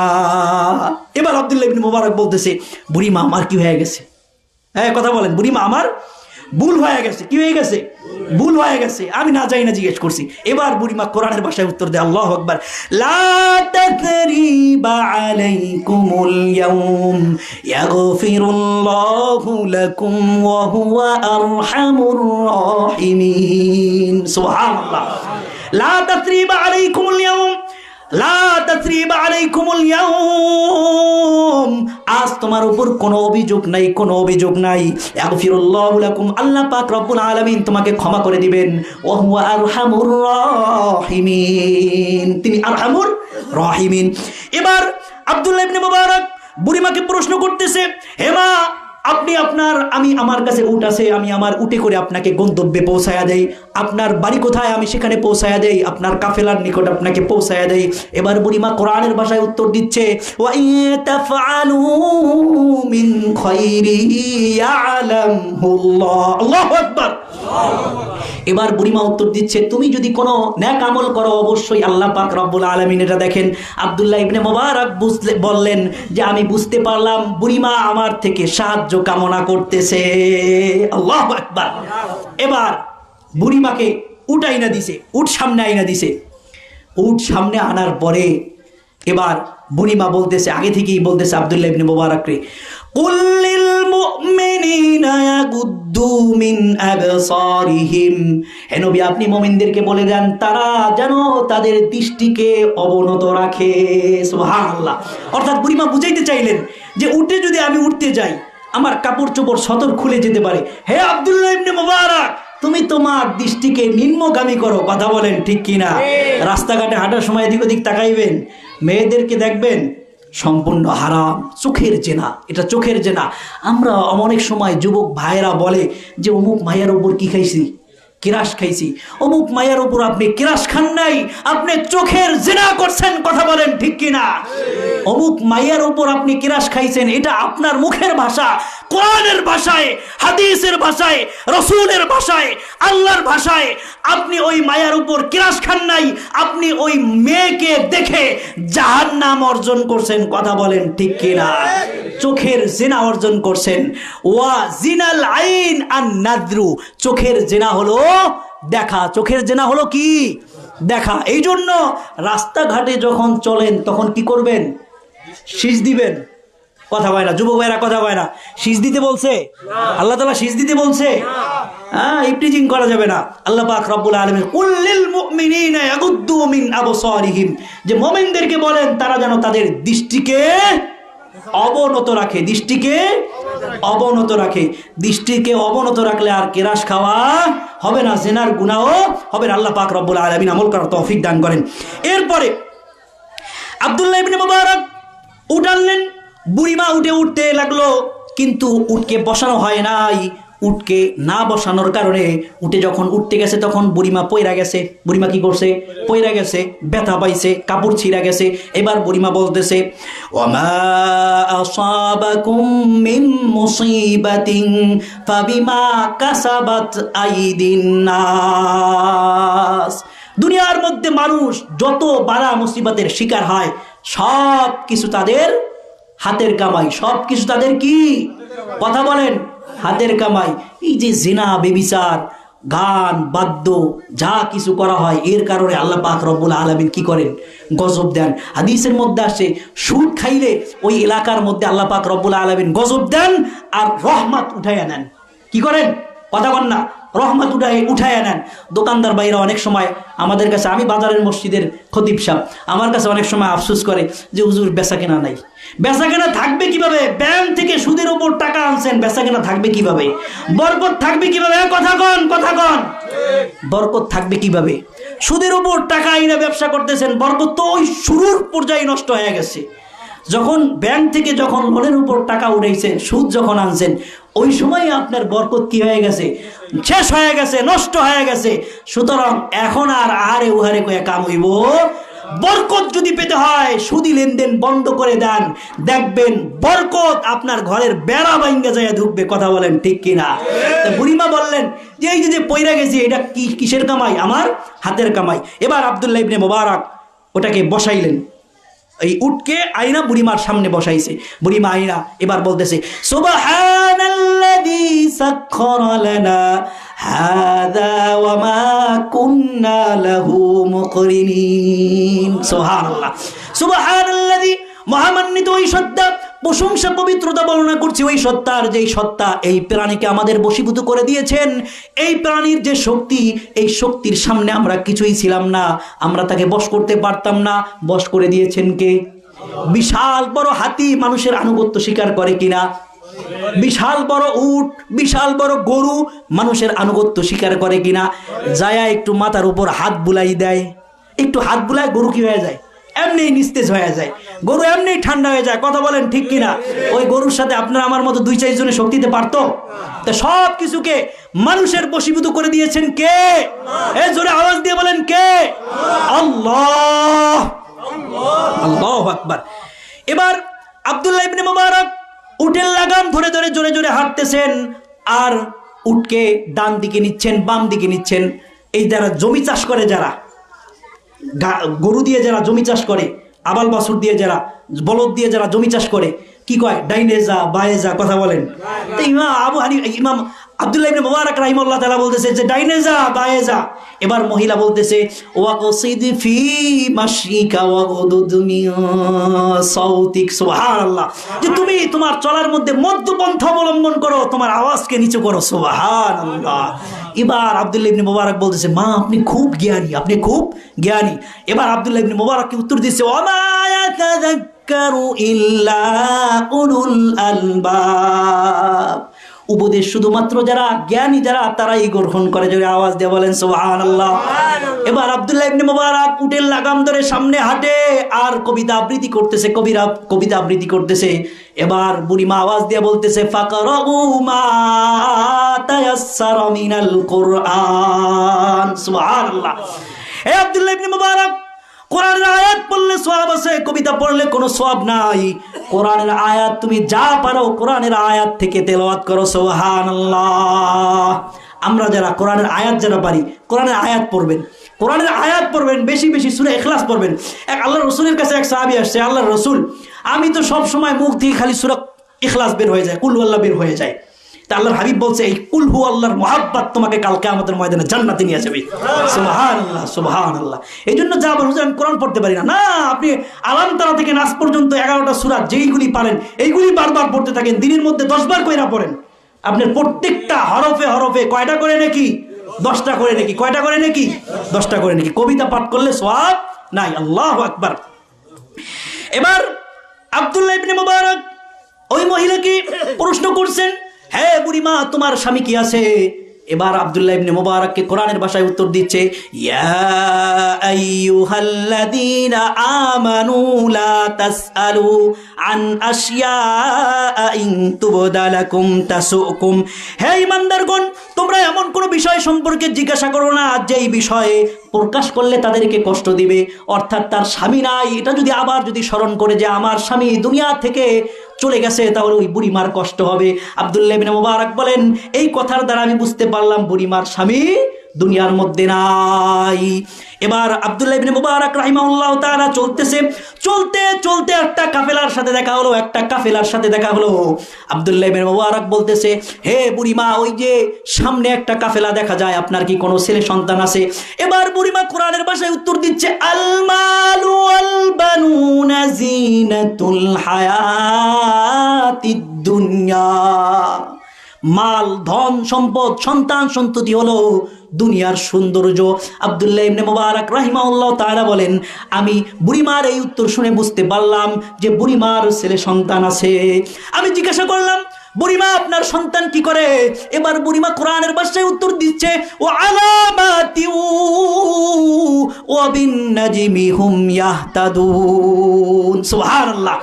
এবার আব্দুল্লাহ ইবনে মুবারক বলতেছে, বুড়িমা আমার কি হয়ে গেছে? হ্যাঁ, কথা বলেন, বুড়িমা আমার ভুল হয়ে গেছে। কি হয়ে গেছে? ভুল হয়ে গেছে, আমি না জানি না জিজ্ঞেস করছি। এবার বুড়িমা কোরআনের ভাষায় উত্তর দেয়, আল্লাহু আকবার, লা তাসরিবা আলাইকুমুল ইয়াউম ইয়াগফিরুল্লাহু লাকুম ওয়া হুয়া আরহামুর রাহিমিন। সুবহানাল্লাহ। লা তাসরিবা আলাইকুমুল ইয়াউম, লা তাসরিবা আলাইকুমুল ইয়াউম, আজ তোমার উপর কোনো অভিযোগ নাই, কোনো অভিযোগ নাই। ইয়াগফিরুল্লাহু লাকুম, আল্লাহ পাক রব্বুল আলামিন তোমাকে ক্ষমা করে দিবেন। ওয়া হুয়া আরহামুর রাহিমিন, তিনি আরহামুর রাহিমিন। এবার আব্দুল্লাহ ইবনে মুবারক বুড়িমাকে প্রশ্ন করতেছে, হে মা, আমি আমার কাছে উট আছে, আমি আমার উটে করে আপনাকে গন্তব্যে পৌঁছায়া দেই। আপনার বাড়ি কোথায়? আমি সেখানে পৌঁছায়া দেই, আপনার কাফেলার নিকট আপনাকে পৌঁছায়া দেই। এবার বুড়িমা কোরআনের ভাষায় উত্তর দিচ্ছে, ওয়া ইতাফআলু মিন খায়রি ইয়ালামহুল্লাহ। আল্লাহু আকবার। এবার বুড়িমা উত্তর দিচ্ছে, তুমি যদি কোনো নেক আমল করো, অবশ্যই আল্লাহ পাক রব্বুল আলামিন এটা দেখেন। আব্দুল্লাহ ইবনে মুবারক বললেন যে আমি বুঝতে পারলাম বুড়িমা আমার থেকে সাহায্য কামনা করতেছে। আল্লাহু আকবার। এবার বুড়িমাকে উট আইনা দিছে, উট সামনে আইনা দিছে। উট সামনে আনার পরে এবার বুড়িমা বলতেছে, আগে থেকেই বলতেছে আব্দুল্লাহ ইবনে মুবারক রে, কুল লিল মুমিনিনা ইয়াগুদ্দু মিন আবসারিহিম, হে নবী আপনি মুমিনদেরকে বলে দেন তারা যেন তাদের দৃষ্টিকে অবনত রাখে। সুবহানাল্লাহ। অর্থাৎ বুড়িমা বুঝাইতে চাইলেন যে উঠে যদি আমি উঠতে যাই, আমার কাপড় চোপড় সতর খুলে যেতে পারে। হে আব্দুল্লাহ ইবনে মুবারক, তুমি তোমার দৃষ্টিকে নিম্নগামী করো। কথা বলেন ঠিক কিনা? রাস্তাঘাটে হাঁটার সময় এদিক ওদিক তাকাইবেন, মেয়েদেরকে দেখবেন, সম্পূর্ণ হারাম, চোখের জেনা, এটা চোখের জেনা। আমরা অনেক সময় যুবক ভাইয়েরা বলে যে অমুক মায়ের উপর কি খাইছি, কিরাস খাইছি। অমুক মায়ের উপর আপনি কিরাস খান নাই, আপনি চোখের জিনা করছেন, কথা বলেন ঠিক কিনা? অমুক মায়ের উপর আপনি কিরাস খাইছেন, এটা আপনার মুখের ভাষা, কোরআনের ভাষায়, হাদিসের ভাষায়, রসুলের ভাষায়, আল্লাহর ভাষায় আপনি ওই মায়ের উপর কিরাস খান নাই, আপনি ওই মেয়েকে দেখে জাহান্নাম অর্জন করছেন, কথা বলেন ঠিক কিনা? চোখের জিনা অর্জন করছেন। ওয়া জিনাল আইন আন নাদরু, চোখের জিনা হলো দেখা। চোখের জিনা হলো কি? দেখা। এই জন্য রাস্তাঘাটে যখন চলেন তখন কি করবেন? শীষ দিবেন। কথা হয় না যুবক ভাইরা, কথা হয় না। শীষ দিতে বলছে আল্লাহ তাআলা, শীষ দিতে বলছে। ইফটিজিং করা যাবে না। আল্লাহ পাক রব্বুল আলামিন কুল্লিল মুমিনিনা ইয়াগুদ্দু মিন আবসারিহিম, যে মুমিনদেরকে বলেন তারা যেন তাদের দৃষ্টিকে অবনত রাখে, দৃষ্টিকে অবনত রাখে। দৃষ্টিকে অবনত রাখলে আর কেরাস খাওয়া হবে না, জিনার গুনাহ হবে না। আল্লাহ পাক রব্বুল আলামিন আমল করার তৌফিক দান করেন। এরপরে আব্দুল্লাহ ইবনে মুবারক উঠালেন, বুড়িমা উঠতে লাগলো, কিন্তু উটকে বসানো হয় নাই। উটকে না বসানোর কারণে উঠে যখন উঠতে গেছে তখন বুড়িমা পইরা গেছে। বুড়িমা কি করছে? পইরা গেছে, ব্যথা পাইছে, কাপড় ছিঁড়া গেছে। এবার বুড়িমা বলতেছে, ওয়ামা আসাবাকুম মিন মুসিবাতিন ফাবিমা কাসাবাত আইদিন নাস। দুনিয়ার মধ্যে মানুষ যত বালা মুসিবতের শিকার হয় সব কিছু তাদের হাতের কামাই, সব কিছু তাদের কি? কথা বলেন, হাতের কামাই। এই যে জিনা, বেবিচার, গান, বাদ্য যা কিছু করা হয় এর কারণে আল্লাহ পাক রব্বুল আলামিন কি করেন? গজব দেন। হাদিসের মধ্যে আসে সুদ খাইলে ওই এলাকার মধ্যে আল্লাহ পাক রব্বুল আলামিন গজব দেন আর রহমত উঠাইয়া নেন। কি করেন? কথা বল না, রহমত উঠাইয়া নেন। দোকানদার ভাইরা অনেক সময় আমাদের কাছে, আমি বাজারের মসজিদের খতিব সাহেব, আমার কাছে অনেক সময় আফসোস করে যে হুজুর বেচা কেনা নাই। বেচা কেনা থাকবে কিভাবে? ব্যাংক থেকে সুদের উপর টাকা আনছেন, বেচা কেনা থাকবে কিভাবে? বরকত থাকবে কিভাবে? কথা কন, কথা কন। বরকত থাকবে কিভাবে? সুদের উপর টাকা আইনা ব্যবসা করতেছেন, বরকত তো ওই শুরুর পর্যায়ে নষ্ট হয়ে গেছে। যখন ব্যাংক থেকে যখন লোনের উপর টাকা উঠাইছে, সুদ যখন আনছেন, ওই সময় আপনার বরকত কি হয়ে গেছে? শেষ হয়ে গেছে, নষ্ট হয়ে গেছে। সুতরাং এখন আর আহারে উহারে কয়ে কাম হইব। বরকত যদি পেতে হয় সুদি লেনদেন বন্ধ করে দেন, দেখবেন বরকত আপনার ঘরের বেড়া ভাঙ্গা যায় ঢুকবে। কথা বলেন ঠিক কিনা? বুড়িমা বললেন যে এই যে পয়রা গেছি, এটা কিসের কামাই? আমার হাতের কামাই। এবার আব্দুল্লাহ ইবনে মুবারক ওটাকে বসাইলেন, এই উটকে আইনা বুড়িমার সামনে বসাইছে। বুড়িমা আইনা এবার বলতেছে, সুবহানাল্লাযী সাখখারা লানা হাযা ওয়া মা কুন্না লাহু মুকরিনিন। সুবহানাল্লাহ, সুবহানাল্লাযী, মহামান্বিত ওই সত্তা, প্রশংসা পবিত্রতা বর্ণনা করছি ওই সত্তার, যেই সত্তা এই প্রাণীকে আমাদের বশীভূত করে দিয়েছেন। এই প্রাণীর যে শক্তি, এই শক্তির সামনে আমরা কিছুই ছিলাম না, আমরা তাকে বশ করতে পারতাম না। বশ করে দিয়েছেন কে? বিশাল বড় হাতি মানুষের আনুগত্য স্বীকার করে কিনা? বিশাল বড় উট, বিশাল বড় গরু মানুষের আনুগত্য স্বীকার করে কিনা? যায়া একটু মাথার উপর হাত বুলাই দেয়, একটু হাত বুলায়, গরু কি হয়ে যায়? এমনি নিস্তেজ হয়ে যায়, গরু এমনি ঠান্ডা হয়ে যায়। কথা বলেন ঠিক কিনা? ওই গরুর সাথে আপনার আমার মতো 2-4 জনের শক্তি দিতে পারতো? তা সব কিছুকে মানুষের বশীভূত করে দিয়েছেন কে? এই জোরে আওয়াজ দিয়ে বলেন কে? আল্লাহ, আল্লাহু আকবার। এবার আব্দুল্লাহ ইবনে মুবারক উটের লাগাম ধরে ধরে জোরে জোরে হাঁটতেছেন, আর উটকে ডান দিকে নিচ্ছেন, বাম দিকে নিচ্ছেন। এই যারা জমি চাষ করে, যারা গরু দিয়ে যারা জমি চাষ করে, আবাল বাছুর দিয়ে যারা, বলদ দিয়ে যারা জমি চাষ করে, কি কয়? ডাইনে যা, বায়ে যা। কথা বলেন। তো ইমাম আব্দুল্লাহ ইবনে মুবারক রাহিমাহুল্লাহ তাআলা বলতেছে যে ডাইনে যা, বায়ে যা। এবার মহিলা বলতেছে, ওয়াকসিদ ফি মাশিকা ওয়াগদুদ মিন সাউতিক। সুবহানাল্লাহ, যে তুমি তোমার চলার মধ্যে মধ্যপন্থা অবলম্বন করো, তোমার আওয়াজকে নিচু করো। সুবহানাল্লাহ। এবার আব্দুল্লাহ ইবনে মুবারক বলতেছে, মা আপনি খুব জ্ঞানী, আপনি খুব জ্ঞানী। এবার আব্দুল্লাহ ইবনে মুবারককে উত্তর দিচ্ছে, ওয়ামা ইয়াতাযাক্কারু ইল্লা উলুল আলবাব। উপদেশ শুধুমাত্র যারা জ্ঞানী যারা তারাই গ্রহণ করে। জোরে আওয়াজ দিয়ে বলেন সুবহানাল্লাহ। এবার আব্দুল্লাহ ইবনে মুবারক উটের লাগাম ধরে সামনে হাঁটে আর কবিতা আবৃত্তি করতেছে, কবিতা আবৃত্তি করতেছে। এবার বুড়িমা আওয়াজ দিয়ে বলতেছে ফাকরাউ মা তায়াসসারা মিনাল কুরআন। সুবহানাল্লাহ। হে আব্দুল্লাহ ইবনে মুবারক, কোরআনের আয়াত পড়লে সওয়াব আছে, কবিতা পড়লে কোনো সওয়াব নাই। কোরআনের আয়াত তুমি যা পারো কোরআনের আয়াত থেকে তেলাওয়াত করো। সুবহানাল্লাহ। আমরা যারা কোরআনের আয়াত যারা পারি কোরআনের আয়াত পড়বেন, কোরআনের আয়াত পড়বেন, বেশি বেশি সূরা ইখলাস পড়বেন। এক আল্লাহর রাসূলের কাছে এক সাহাবী আসছে, আল্লাহর রাসূল আমি তো সব সময় মুখ দিয়ে খালি সূরা ইখলাস বের হয়ে যায়, কুল আল্লাহ বের হয়ে যায়। তা আল্লাহর হাবিব বলছে এই কুল হু আল্লাহর মুহাব্বত তোমাকে কাল কিয়ামতের ময়দানে জান্নাতে নিয়ে যাবে। সুবহানাল্লাহ সুবহানাল্লাহ। এইজন্য যা বলছেন আমি কোরআন পড়তে পারি না, না আপনি আলাম তারা থেকে নাস পর্যন্ত 11টা সূরা যেইগুলি পারেন এইগুলি বারবার পড়তে থাকেন, দিনের মধ্যে 10 বার কইরা পড়েন। আপনার প্রত্যেকটা হরফে হরফে কয়টা করে নাকি 10টা করে নাকি, কয়টা করে নাকি 10টা করে নাকি। কবিতা পাঠ করলে সওয়াব নাই। আল্লাহু আকবার। এবার আব্দুল্লাহ ইবনে মুবারক ওই মহিলাকে প্রশ্ন করছেন, হে বুড়িমা তোমার স্বামী কি আছে? এবার আব্দুল্লাহ ইবনে মুবারককে কোরআনের ভাষায় উত্তর দিচ্ছে, ইয়া আইয়ুহাল্লাযীনা আমানু লা তাসআলু আন আশিয়া ইন তুবদা লাকুম তাসুকুম। হে ঈমানদারগণ, তোমরা এমন কোন বিষয় সম্পর্কে জিজ্ঞাসা করো না যেই বিষয়ে প্রকাশ করলে তাদেরকে কষ্ট দিবে। অর্থাৎ তার স্বামী নাই, এটা যদি আবার যদি স্মরণ করে যে আমার স্বামী দুনিয়া থেকে চলে গেছে তাহলে ওই বুড়িমার কষ্ট হবে। আব্দুল্লাহ ইবনে মুবারক বলেন এই কথার দ্বারা আমি বুঝতে পারলাম বুড়িমার স্বামী দুনিয়ার মধ্যে নাই। এবার আব্দুল্লাহ ইবনে মুবারক রাহিমাহুল্লাহ তাআলা চলতে চলতে একটা কাফেলার সাথে দেখা হলো, আব্দুল্লাহ ইবনে মুবারক বলতেছে, হে বুড়িমা ওই যে সামনে একটা কাফেলা দেখা যায়, আপনার কি কোনো ছেলে সন্তান আছে? এবার বুড়িমা কোরআনের ভাষায় উত্তর দিচ্ছে, আল মালু ওয়াল বানুনা জিনাতুল হায়াতিদ দুনিয়া। মাল, ধন সম্পদ, সন্তান সন্ততি হলো দুনিয়ার সৌন্দর্য। আব্দুল্লাহ ইবনে মুবারক রাহিমাহুল্লাহ তাআলা বলেন আমি বুড়িমার এই উত্তর শুনে বুঝতে পারলাম যে বুড়িমার ছেলে সন্তান আছে। আমি জিজ্ঞাসা করলাম, বুড়িমা আপনার সন্তান কি করে? এবার বুড়িমা কোরআনের ভাষায় উত্তর দিচ্ছে, ও আলামাতি ওয়া বিন-নাজমি হুম ইয়াহতাদুন। সুবহানাল্লাহ।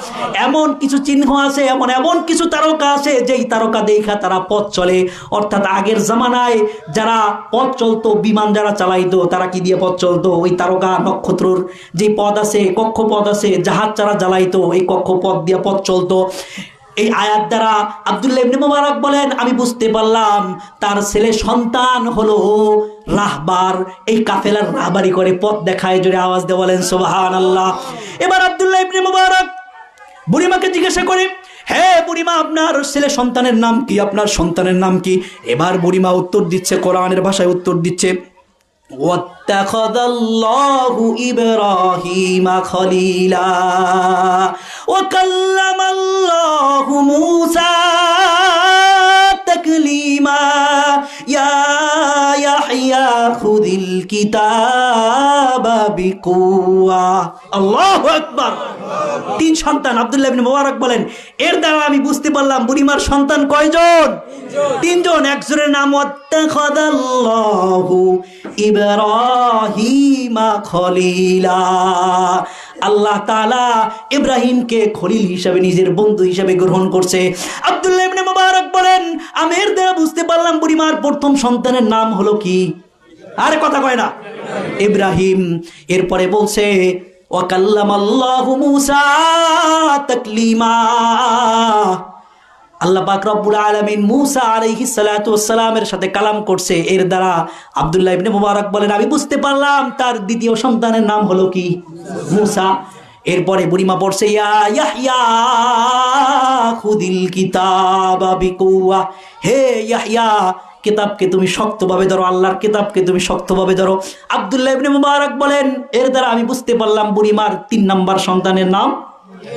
এমন কিছু চিহ্ন আছে, এমন কিছু তারকা আছে যেই তারকা দেখা তারা পথ চলে। অর্থাৎ আগের জামানায় যারা পথ চলতো, বিমান যারা চালাইতো তারা কি দিয়ে পথ চলতো? ওই তারকা নক্ষত্রর যে পথ আছে, কক্ষপথ আছে, জাহাজ যারা জ্বালাইতো এই কক্ষপথ দিয়ে পথ চলতো। এই আয়াত দ্বারা আব্দুল্লাহ ইবনে মুবারক বলেন আমি বুঝতে পারলাম তার ছেলে সন্তান হলো রাহবার, এই কাফেলার রাহবারি করে পথ দেখায়। জোরে আওয়াজ দিয়ে বলেন সুবহানাল্লাহ। এবার আব্দুল্লাহ ইবনে মুবারক বুড়িমাকে জিজ্ঞাসা করে, হে বুড়িমা আপনার ছেলে সন্তানের নাম কি? আপনার সন্তানের নাম কি? এবার বুড়িমা উত্তর দিচ্ছে, কোরআনের ভাষায় উত্তর দিচ্ছে, ওয়াত্তাখাযাল্লাহু ইব্রাহিমা খলীলা ওয়া কাল্লামাল্লাহু মূসা তাকলীমা ইয়া ইয়াহইয়া খুযিল কিতাবা বিকুওয়া। আল্লাহু আকবার। 3 সন্তান। আব্দুল্লাহ ইবনে মুবারক বলেন এর দ্বারা আমি বুঝতে পারলাম বুড়িমার সন্তান কয়জন? 3 জন। একজনের নাম ওয়াত্তাখাযাল্লাহু ইব্রাহিমা খলীলা। আল্লাহ তাআলা ইব্রাহিমকে খলিল হিসেবে নিজের বন্ধু হিসেবে গ্রহণ করছে। আব্দুল্লাহ ইবনে মুবারক বলেন আমি এর দ্বারা বুঝতে পারলাম বুড়িমার প্রথম সন্তানের নাম হলো কি? আরে কথা কয় না, ইব্রাহিম। এরপরে বলছে ওয়া কাল্লামাল্লাহু মূসা তাকলীমা। আল্লাহ পাক রব্বুল আলামিন মূসা আলাইহিস সালাতু ওয়াস সালামের সাথে কালাম করছে। এর দ্বারা আব্দুল্লাহ ইবনে মুবারক বলেন আমি বুঝতে পারলাম তার দ্বিতীয় সন্তানের নাম হলো কি? মূসা। এরপরে বুড়িমা পড়ছে ইয়া ইয়াহইয়া খুযিল কিতাবা বিকুওয়া। হে ইয়াহইয়া কিতাবকে তুমি শক্তভাবে ধরো, আল্লাহর কিতাবকে তুমি শক্তভাবে ধরো। আব্দুল্লাহ ইবনে মুবারক বলেন এর দ্বারা আমি বুঝতে পারলাম বুড়িমার 3 নম্বর সন্তানের নাম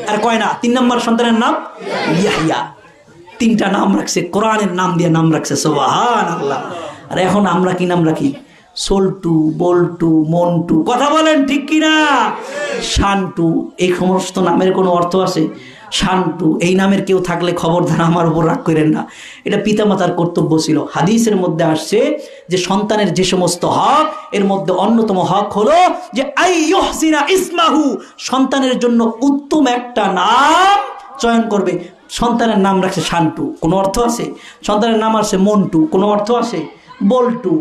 আর কয় না, 3 নম্বর সন্তানের নাম ইয়াহইয়া। 3টা নাম রাখছে, কোরআনের নাম দিয়ে নাম রাখছে। সুবহানাল্লাহ। আর এখন আমরা কি নাম রাখি? সোল্টু, বল্টু, মন্টু, কথা বলেন ঠিক কিনা? শান্টু, এই সমস্ত নামের কোনো অর্থ আছে? শান্টু এই নামের কেউ থাকলে খবরদার আমার উপর রাগ করেন না, এটা পিতামাতার কর্তব্য ছিল। হাদিসের মধ্যে আসছে যে সন্তানের যে সমস্ত হক, এর মধ্যে অন্যতম হক হলো যে আইয়ুহসিনা ইসমাহু, সন্তানের জন্য উত্তম একটা নাম চয়ন করবে। সন্তানের নাম রাখছে শান্টু, কোনো অর্থ আছে? সন্তানের নাম আছে মন্টু, কোনো অর্থ আছে? বল্টু,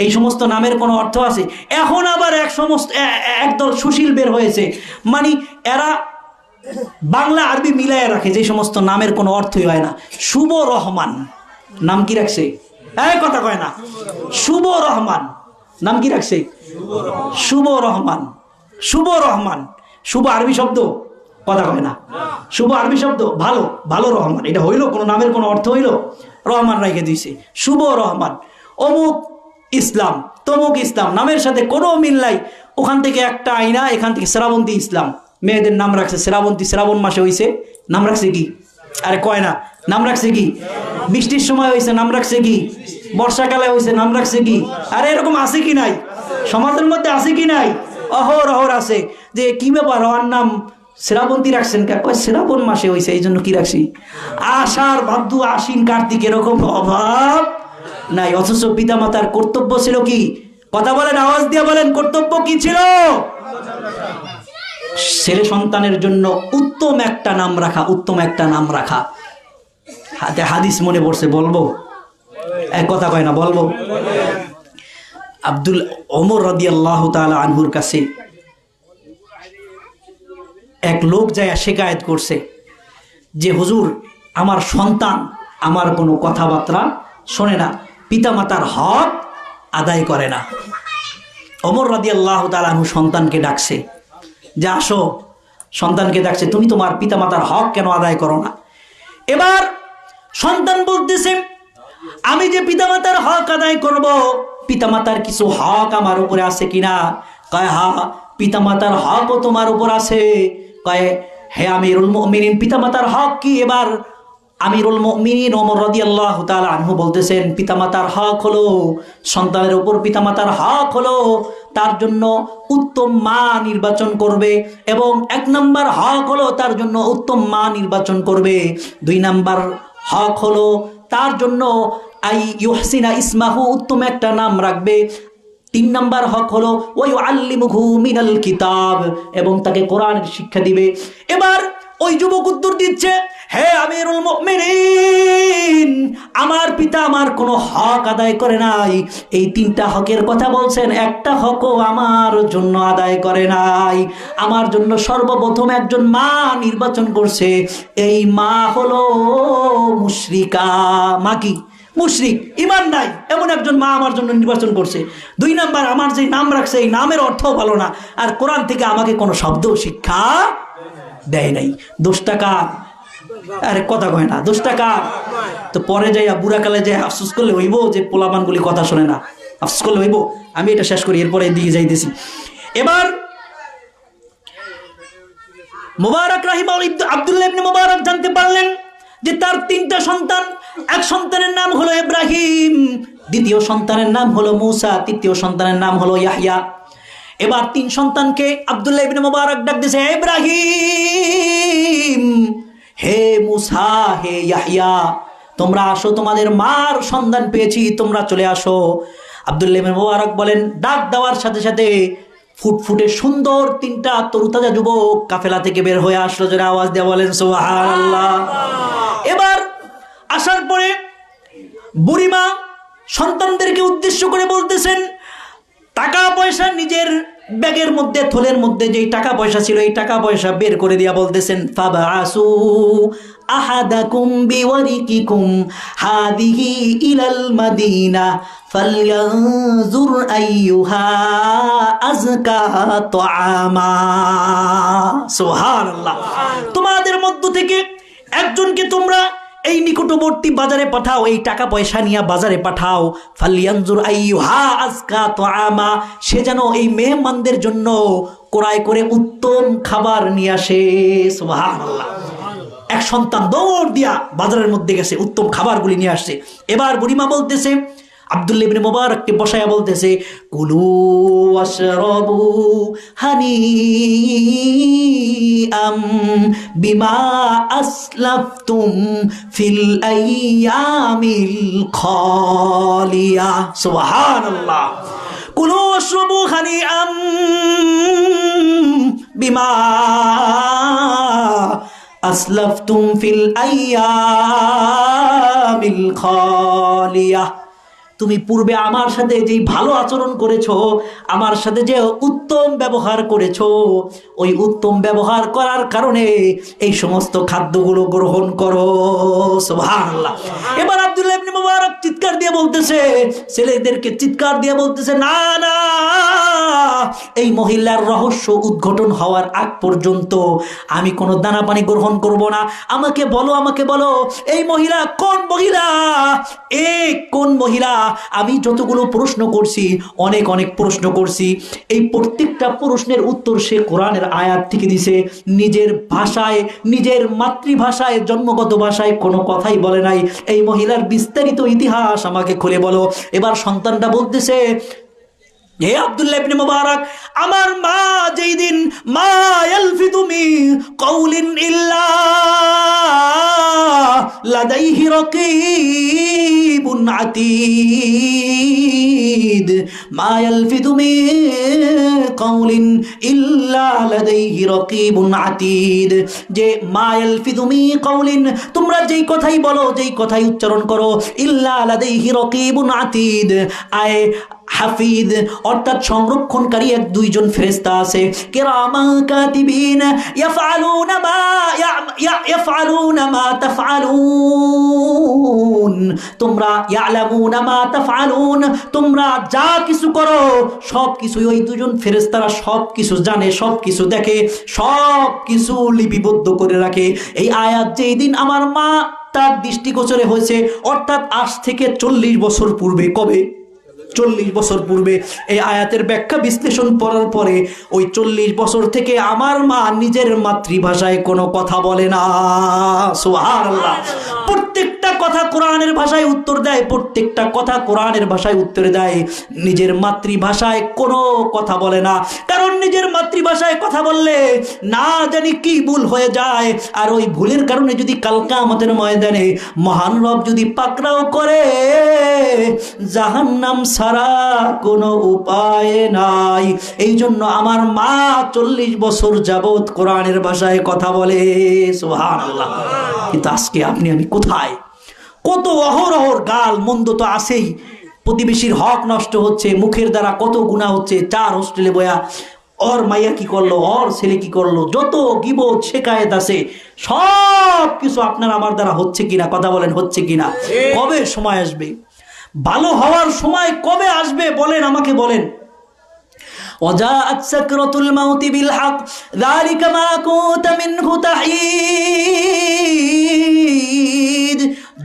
এই সমস্ত নামের কোনো অর্থ আছে? এখন আবার একদল সুশীল বের হয়েছে, মানে এরা বাংলা আরবি মিলায় রাখে, যে সমস্ত নামের কোনো অর্থই হয় না। শুভ রহমান নাম কি রাখছে? কথা কয় না। শুভ রহমান নাম কি রাখছে? শুভ রহমান। শুভ রহমান, শুভ আরবি শব্দ, কথা কয় না। শুভ আরবি শব্দ, ভালো, ভালো রহমান, এটা হইল কোনো নামের কোনো অর্থ হইল? রহমান রেখে দিয়েছে। শুভ রহমান, অমুক ইসলাম, তমুক ইসলাম, নামের সাথে কোনো মিল নাই। ওখান থেকে একটা আইনা, এখান থেকে শ্রাবন্তী ইসলাম, মেয়েদের নাম রাখছে শ্রাবন্তী, শ্রাবণ মাসে হয়েছে, নাম রাখছে কি? আরে কয় না, নাম রাখছে কি? বৃষ্টির সময় হয়েছে, নাম রাখছে কি? বর্ষাকালে হয়েছে, নাম রাখছে কি? আরে এরকম আছে কি নাই? সমাজের মধ্যে আছে কি নাই? অহর অহর আছে। যে কি ব্যাপার, ওর নাম শ্রাবন্তী রাখছেন, শ্রাবণ মাসে হয়েছে এই জন্য কি রাখছি। আষাঢ়, ভাদ্র, আশ্বিন, কার্তিক, এরকম অভাব নাই। অথচ পিতামাতার কর্তব্য ছিল কি? কথা বলেন, আওয়াজ দিয়ে বলেন, কর্তব্য কি ছিল? ছেলে সন্তানের জন্য উত্তম একটা নাম রাখা, উত্তম একটা নাম রাখা। হাতে হাদিস মনে পড়ছে, বলবো? এক কথা কয় না, বলবো? আব্দুল ওমর রাদিয়াল্লাহু তাআলা আনহুর কাছে এক লোক যায় শিকায়েত করছে যে হুজুর, আমার সন্তান আমার কোনো কথাবার্তা শোনে না, পিতামাতার হক আদায় করে না। ওমর রাদিয়াল্লাহু তাআলা আনহু সন্তানকে ডাকছে, যে আসো। সন্তানকে ডাকছে, তুমি তোমার পিতামাতার হক কেন আদায় করো না? এবার সন্তান বলতেছে, আমি যে পিতামাতার হক আদায় করব, পিতামাতার কিছু হক আমার উপরে আছে কিনা? কয় হ্যাঁ, পিতামাতার হকও তোমার উপর আছে। কয় হে আমিরুল মুমিনিন, পিতামাতার হক কি? এবার আমিরুল মুমিনিন ওমর রাদিয়াল্লাহু তাআলা আনহু বলতেছেন, পিতামাতার হক হলো, সন্তানের উপর পিতামাতার হক হলো তার জন্য উত্তম মা নির্বাচন করবে, এবং 1 নাম্বার হক হলো তার জন্য উত্তম মা নির্বাচন করবে। 2 নাম্বার হক হলো তার জন্য আই ইউহসিনা ইসমাহু, উত্তম একটা নাম রাখবে। 3 নাম্বার হক হলো ওয়ায়ুআল্লিমুহু মিনাল কিতাব, এবং তাকে কোরআনের শিক্ষা দিবে। এবার ওই যুবক উত্তর দিচ্ছে, হে আমিরুল মুমিনিন, আমার পিতা আমার কোনো হক আদায় করে নাই। এই 3টা হকের কথা বলছেন, একটা হকও আমার জন্য আদায় করে নাই। আমার জন্য সর্বপ্রথম একজন মা নির্বাচন করছে, এই মা হলো মুশরিকা। মা কি? মুশরিক, ঈমান নাই, এমন একজন মা আমার জন্য নির্বাচন করছে। 2 নাম্বার, আমার যে নাম রাখছে এই নামের অর্থ ভালো না, আর কোরআন থেকে আমাকে কোনো শব্দ শিক্ষা দেয় নাই। 10 টাকা, আরে কথা কয় না, 10 টাকা। তো পরে যাইয়া বুড়াকালে যাই আফসোস করলে হইব যে পোলাপানগুলি কথা শোনে না, আফসোস করলে হইব। আমি এটা শেষ করি, এরপরে দিকে যাইতেছি। এবার মুবারক রাহিমাহুল্লাহ, আব্দুল্লাহ ইবনে মুবারক জানতে পারলেন যে তার 3টা সন্তান। এক সন্তানের নাম হলো ইব্রাহিম, দ্বিতীয় সন্তানের নাম হলো মুসা, তৃতীয় সন্তানের নাম হলো ইয়াহইয়া। এবার 3 সন্তানকে আব্দুল্লাহ ইবনে মুবারক ডাক দিয়েছে, ইব্রাহিম, হে মুসা, হে ইয়াহইয়া, তোমরা আসো, তোমাদের মার সন্ধান পেয়েছি, তোমরা চলে আসো। আব্দুল্লাহ ইবনে মুবারক বলেন, ডাক দেওয়ার সাথে সাথে ফুটফুটে সুন্দর 3টা তরুতাজা যুবক কাফেলা থেকে বের হয়ে আসলো। যারা আওয়াজ দিয়ে বলেন সুবহানাল্লাহ। এবার আসার পরে বুড়িমা সন্তানদেরকে উদ্দেশ্য করে বলতেছেন, টাকা পয়সা নিজের ব্যাগের মধ্যে, থলের মধ্যে যেই টাকা পয়সা ছিল, এই টাকা পয়সা বের করে দিয়া বলতেছেন, ফাবাসু আহাদাকুম বিওয়ারিকিকুম হাদিহি ইলাল মাদিনা ফালয়ানজুর আইয়ুহা আযকা তুআমা। সুবহানাল্লাহ। তোমাদের মধ্য থেকে একজনকে তোমরা এই নিকটবর্তী বাজারে পাঠাও, এই টাকা পয়সা নিয়ে বাজারে পাঠাও। ফালিয়ানজুর আইয়ুহা আযকা তুআমা, সে যেন এই মেহমানদের জন্য ক্রয় করে উত্তম খাবার নিয়ে আসে। সুবহানাল্লাহ। এক সন্তান দৌড় দিয়া বাজারের মধ্যে গেছে, উত্তম খাবারগুলি নিয়ে আসছে। এবার বুড়িমা বলতেছে, আব্দুল্লাহ ইবনে মুবারককে বসায়া বলতেছে, কুলু ওয়াশরাবু হানিআম বিমা আসলাফতুম ফিল আইয়ামিল খালিয়া। সুবহানাল্লাহ। কুলু ওয়াশরাবু হানিআম বিমা আসলাফতুম ফিল আইয়ামিল খালিয়া। তুমি পূর্বে আমার সাথে যেই ভালো আচরণ করেছো, আমার সাথে যে উত্তম ব্যবহার করেছো, ওই উত্তম ব্যবহার করার কারণে এই সমস্ত খাদ্যগুলো গ্রহণ করো। সুবহানাল্লাহ। এবার আব্দুল্লাহ ইবনে মুবারক চিৎকার দিয়ে বলতেছে, ছেলেদেরকে চিৎকার দিয়ে বলতেছে, না না, এই মহিলার রহস্য উদ্ঘাটন হওয়ার আগ পর্যন্ত আমি কোনো দানা পানি গ্রহণ করব না। আমাকে বলো, আমাকে বলো, এই মহিলা কোন মহিলা, কোন মহিলা? আমি যতগুলো প্রশ্ন করছি, অনেক অনেক প্রশ্ন করছি, এই প্রত্যেকটা প্রশ্নের উত্তর সে কোরআনের আয়াত থেকে দিছে। নিজের ভাষায়, নিজের মাতৃভাষায়, জন্মগত ভাষায় কোনো কথাই বলে নাই। এই মহিলার বিস্তারিত ইতিহাস আমাকে খুলে বলো। এবার সন্তানটা বলতেছে, হে আব্দুল্লাহ ইবনে মুবারক, আমার মা যেই দিন মা ইয়ালফিদু মিন কাউলিন ইল্লা লাদাইহি রাকীবুন আতীদ, মা ইয়ালফিদু মিন কাউলিন ইল্লা লাদাইহি রাকীবুন আতীদ, যে মা ইয়ালফিদু মিন কাউলিন, তোমরা যেই কথাই বলো, যেই কথাই উচ্চারণ করো, ইল্লা লাদাইহি রাকীবুন আতীদ, আয় হাফিজ অর্থাৎ সংরক্ষণকারী এক দুইজন ফেরেশতা আছে, কিরামান কাতিবিন ইয়াফআলুনা মা তাফআলুন, তোমরা ইয়ালামুনা মা তাফআলুন, তোমরা যা কিছু করো সব কিছু ওই দুজন ফেরেশতারা সব কিছু জানে, সব কিছু দেখে, সব কিছু লিপিবদ্ধ করে রাখে। এই আয়াত যেই দিন আমার মা তার দৃষ্টিগোচরে হয়েছে, অর্থাৎ আজ থেকে 40 বছর পূর্বে, কবে? 40 বছর পূর্বে। এই আয়াতের ব্যাখ্যা বিশ্লেষণ করার পরে ওই 40 বছর থেকে আমার মা নিজের মাতৃভাষায় কোনো কথা বলে না। সুবহানাল্লাহ। প্রত্যেকটা কথা কোরআনের ভাষায় উত্তর দেয়, প্রত্যেকটা কথা কোরআনের ভাষায় উত্তর দেয়, নিজের মাতৃভাষায় কোনো কথা বলে না। কারণ নিজের মাতৃভাষায় কথা বললে না জানি কি ভুল হয়ে যায়, আর ওই ভুলের কারণে যদি কাল কিয়ামতের ময়দানে মহান রব যদি পাকড়াও করে, জাহান্নাম ছাড়া কোনো উপায় নাই। এই জন্য আমার মা 40 বছর যাবত কোরআনের ভাষায় কথা বলে। সুবহানাল্লাহ। কিন্তু আজকে আপনি আমি কোথায়? কত অহরহর গাল মন্দ তো আছেই, প্রতিবেশীর হক নষ্ট হচ্ছে, মুখের দ্বারা কত গুনাহ হচ্ছে, 4 হোস্টেলে বয়া ওর মাইয়া কি করলো, ওর ছেলে কি করলো, যত গীবত শিকায়েত আছে, সব কিছু আপনার আমার দ্বারা হচ্ছে কিনা? কথা বলেন, হচ্ছে কিনা? কবে সময় আসবে? ভালো হওয়ার সময় কবে আসবে বলেন, আমাকে বলেন। ওয়াজাআত সাকরাতুল মাউতি বিল হক যালিকা মা কুনতা মিনহু তাহিদ,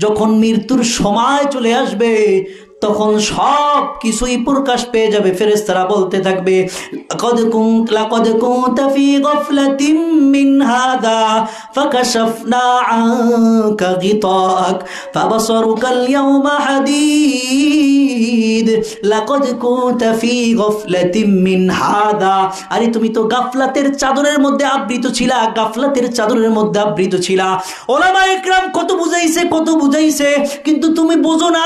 যখন মৃত্যুর সময় চলে আসবে তখন সব কিছুই প্রকাশ পেয়ে যাবে। ফেরেশতারা বলতে থাকবে, লাকাদ কুনতা ফি গাফলাতিন মিন হাযা ফাকাশাফনা আনকা গিতাআক ফাবাসারুকাল ইয়াওমা হাদীদ, লাকাদ কুনতা ফি গাফলাতিন মিন হাযা, আরে তুমি তো গাফলাতের চাদরের মধ্যে আবৃত ছিলা, গাফলাতের চাদরের মধ্যে আবৃত ছিলা। ওলামায়ে ইকরাম কত বুঝাইছে, কত বুঝাইছে, কিন্তু তুমি বোঝো না,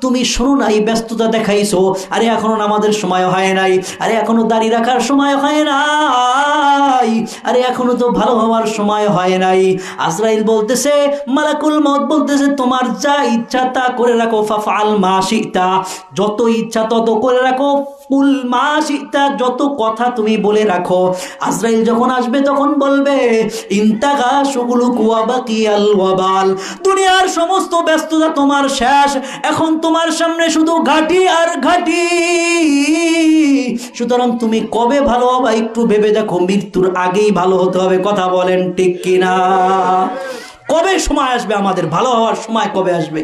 তুমি শোনো নাই, ব্যস্ততা দেখাইছো। আরে এখনো নামাজের সময় হয় নাই, আরে এখনো দাড়ি রাখার সময় হয় নাই, আরে এখনো তো ভালো হওয়ার সময় হয় নাই। আজরাইল বলতেছে, মালাকুল মউত বলতেছে, তোমার যা ইচ্ছা তা করে রাখো, ফাফআল মা শিতা, যত ইচ্ছা তত করে রাখো, কুল মা শিতা, যত কথা তুমি বলে রাখো। আজরাইল যখন আসবে তখন বলবে, ইনতাগা শুগুলুক ওয়া বাকিয়াল ওয়াবাল, দুনিয়ার সমস্ত ব্যস্ততা তোমার শেষ, এখন তোমার সামনে শুধু ঘাটি আর ঘাটি। সুতরাং তুমি কবে ভালো হবে একটু ভেবে দেখো, মৃত্যুর আগেই ভালো হতে হবে। কথা বলেন ঠিক কিনা? কবে সময় আসবে আমাদের ভালো হওয়ার সময়, কবে আসবে?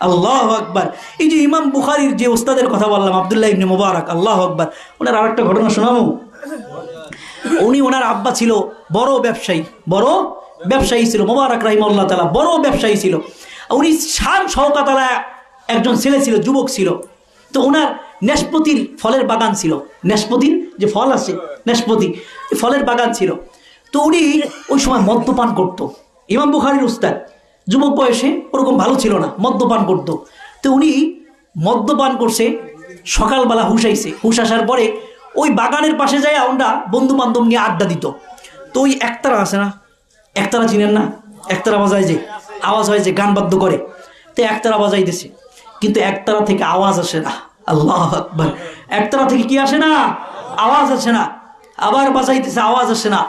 আল্লাহু আকবার। এই যে ইমাম বুখারীর যে ওস্তাদের কথা বললাম, আব্দুল্লাহ ইবনে মুবারক, আল্লাহু আকবার, ওনার আরেকটা ঘটনা শোনাবো। উনি, ওনার আব্বা ছিল বড় ব্যবসায়ী, বড় ব্যবসায়ী ছিল, মুবারক রাহিমাহুল্লাহ তাআলা বড় ব্যবসায়ী ছিল। উনি শান শওকত আলা একজন ছেলে ছিল, যুবক ছিল। তো ওনার নেশপতির ফলের বাগান ছিল, নেশপতির যে ফল আছে নেশপতি, ফলের বাগান ছিল। তো উনি ওই সময় মদ্যপান করত। ইমাম বুখারীর উস্তাদ, যুবক বয়সে ওরকম ভালো ছিল না, মদ্যপান করত। তো উনি মদ্যপান করছে, সকালবেলা হুশ আইছে, হুশ আসার পরে ওই বাগানের পাশে যায় আমরা বন্ধু বান্ধব নিয়ে আড্ডা দিত। তো ওই একতারা আছে না, একতারা চিনেন না, একতারা বাজায় যে আওয়াজ হয় যে গান বাদ্য করে, তো একতারা বাজাইতেছে, কিন্তু একতারা থেকে আওয়াজ আসে না। আল্লাহু আকবার। একতারা থেকে কি আসে না? আওয়াজ আসে না। আবার বাজাইতেছে, আওয়াজ আসে না।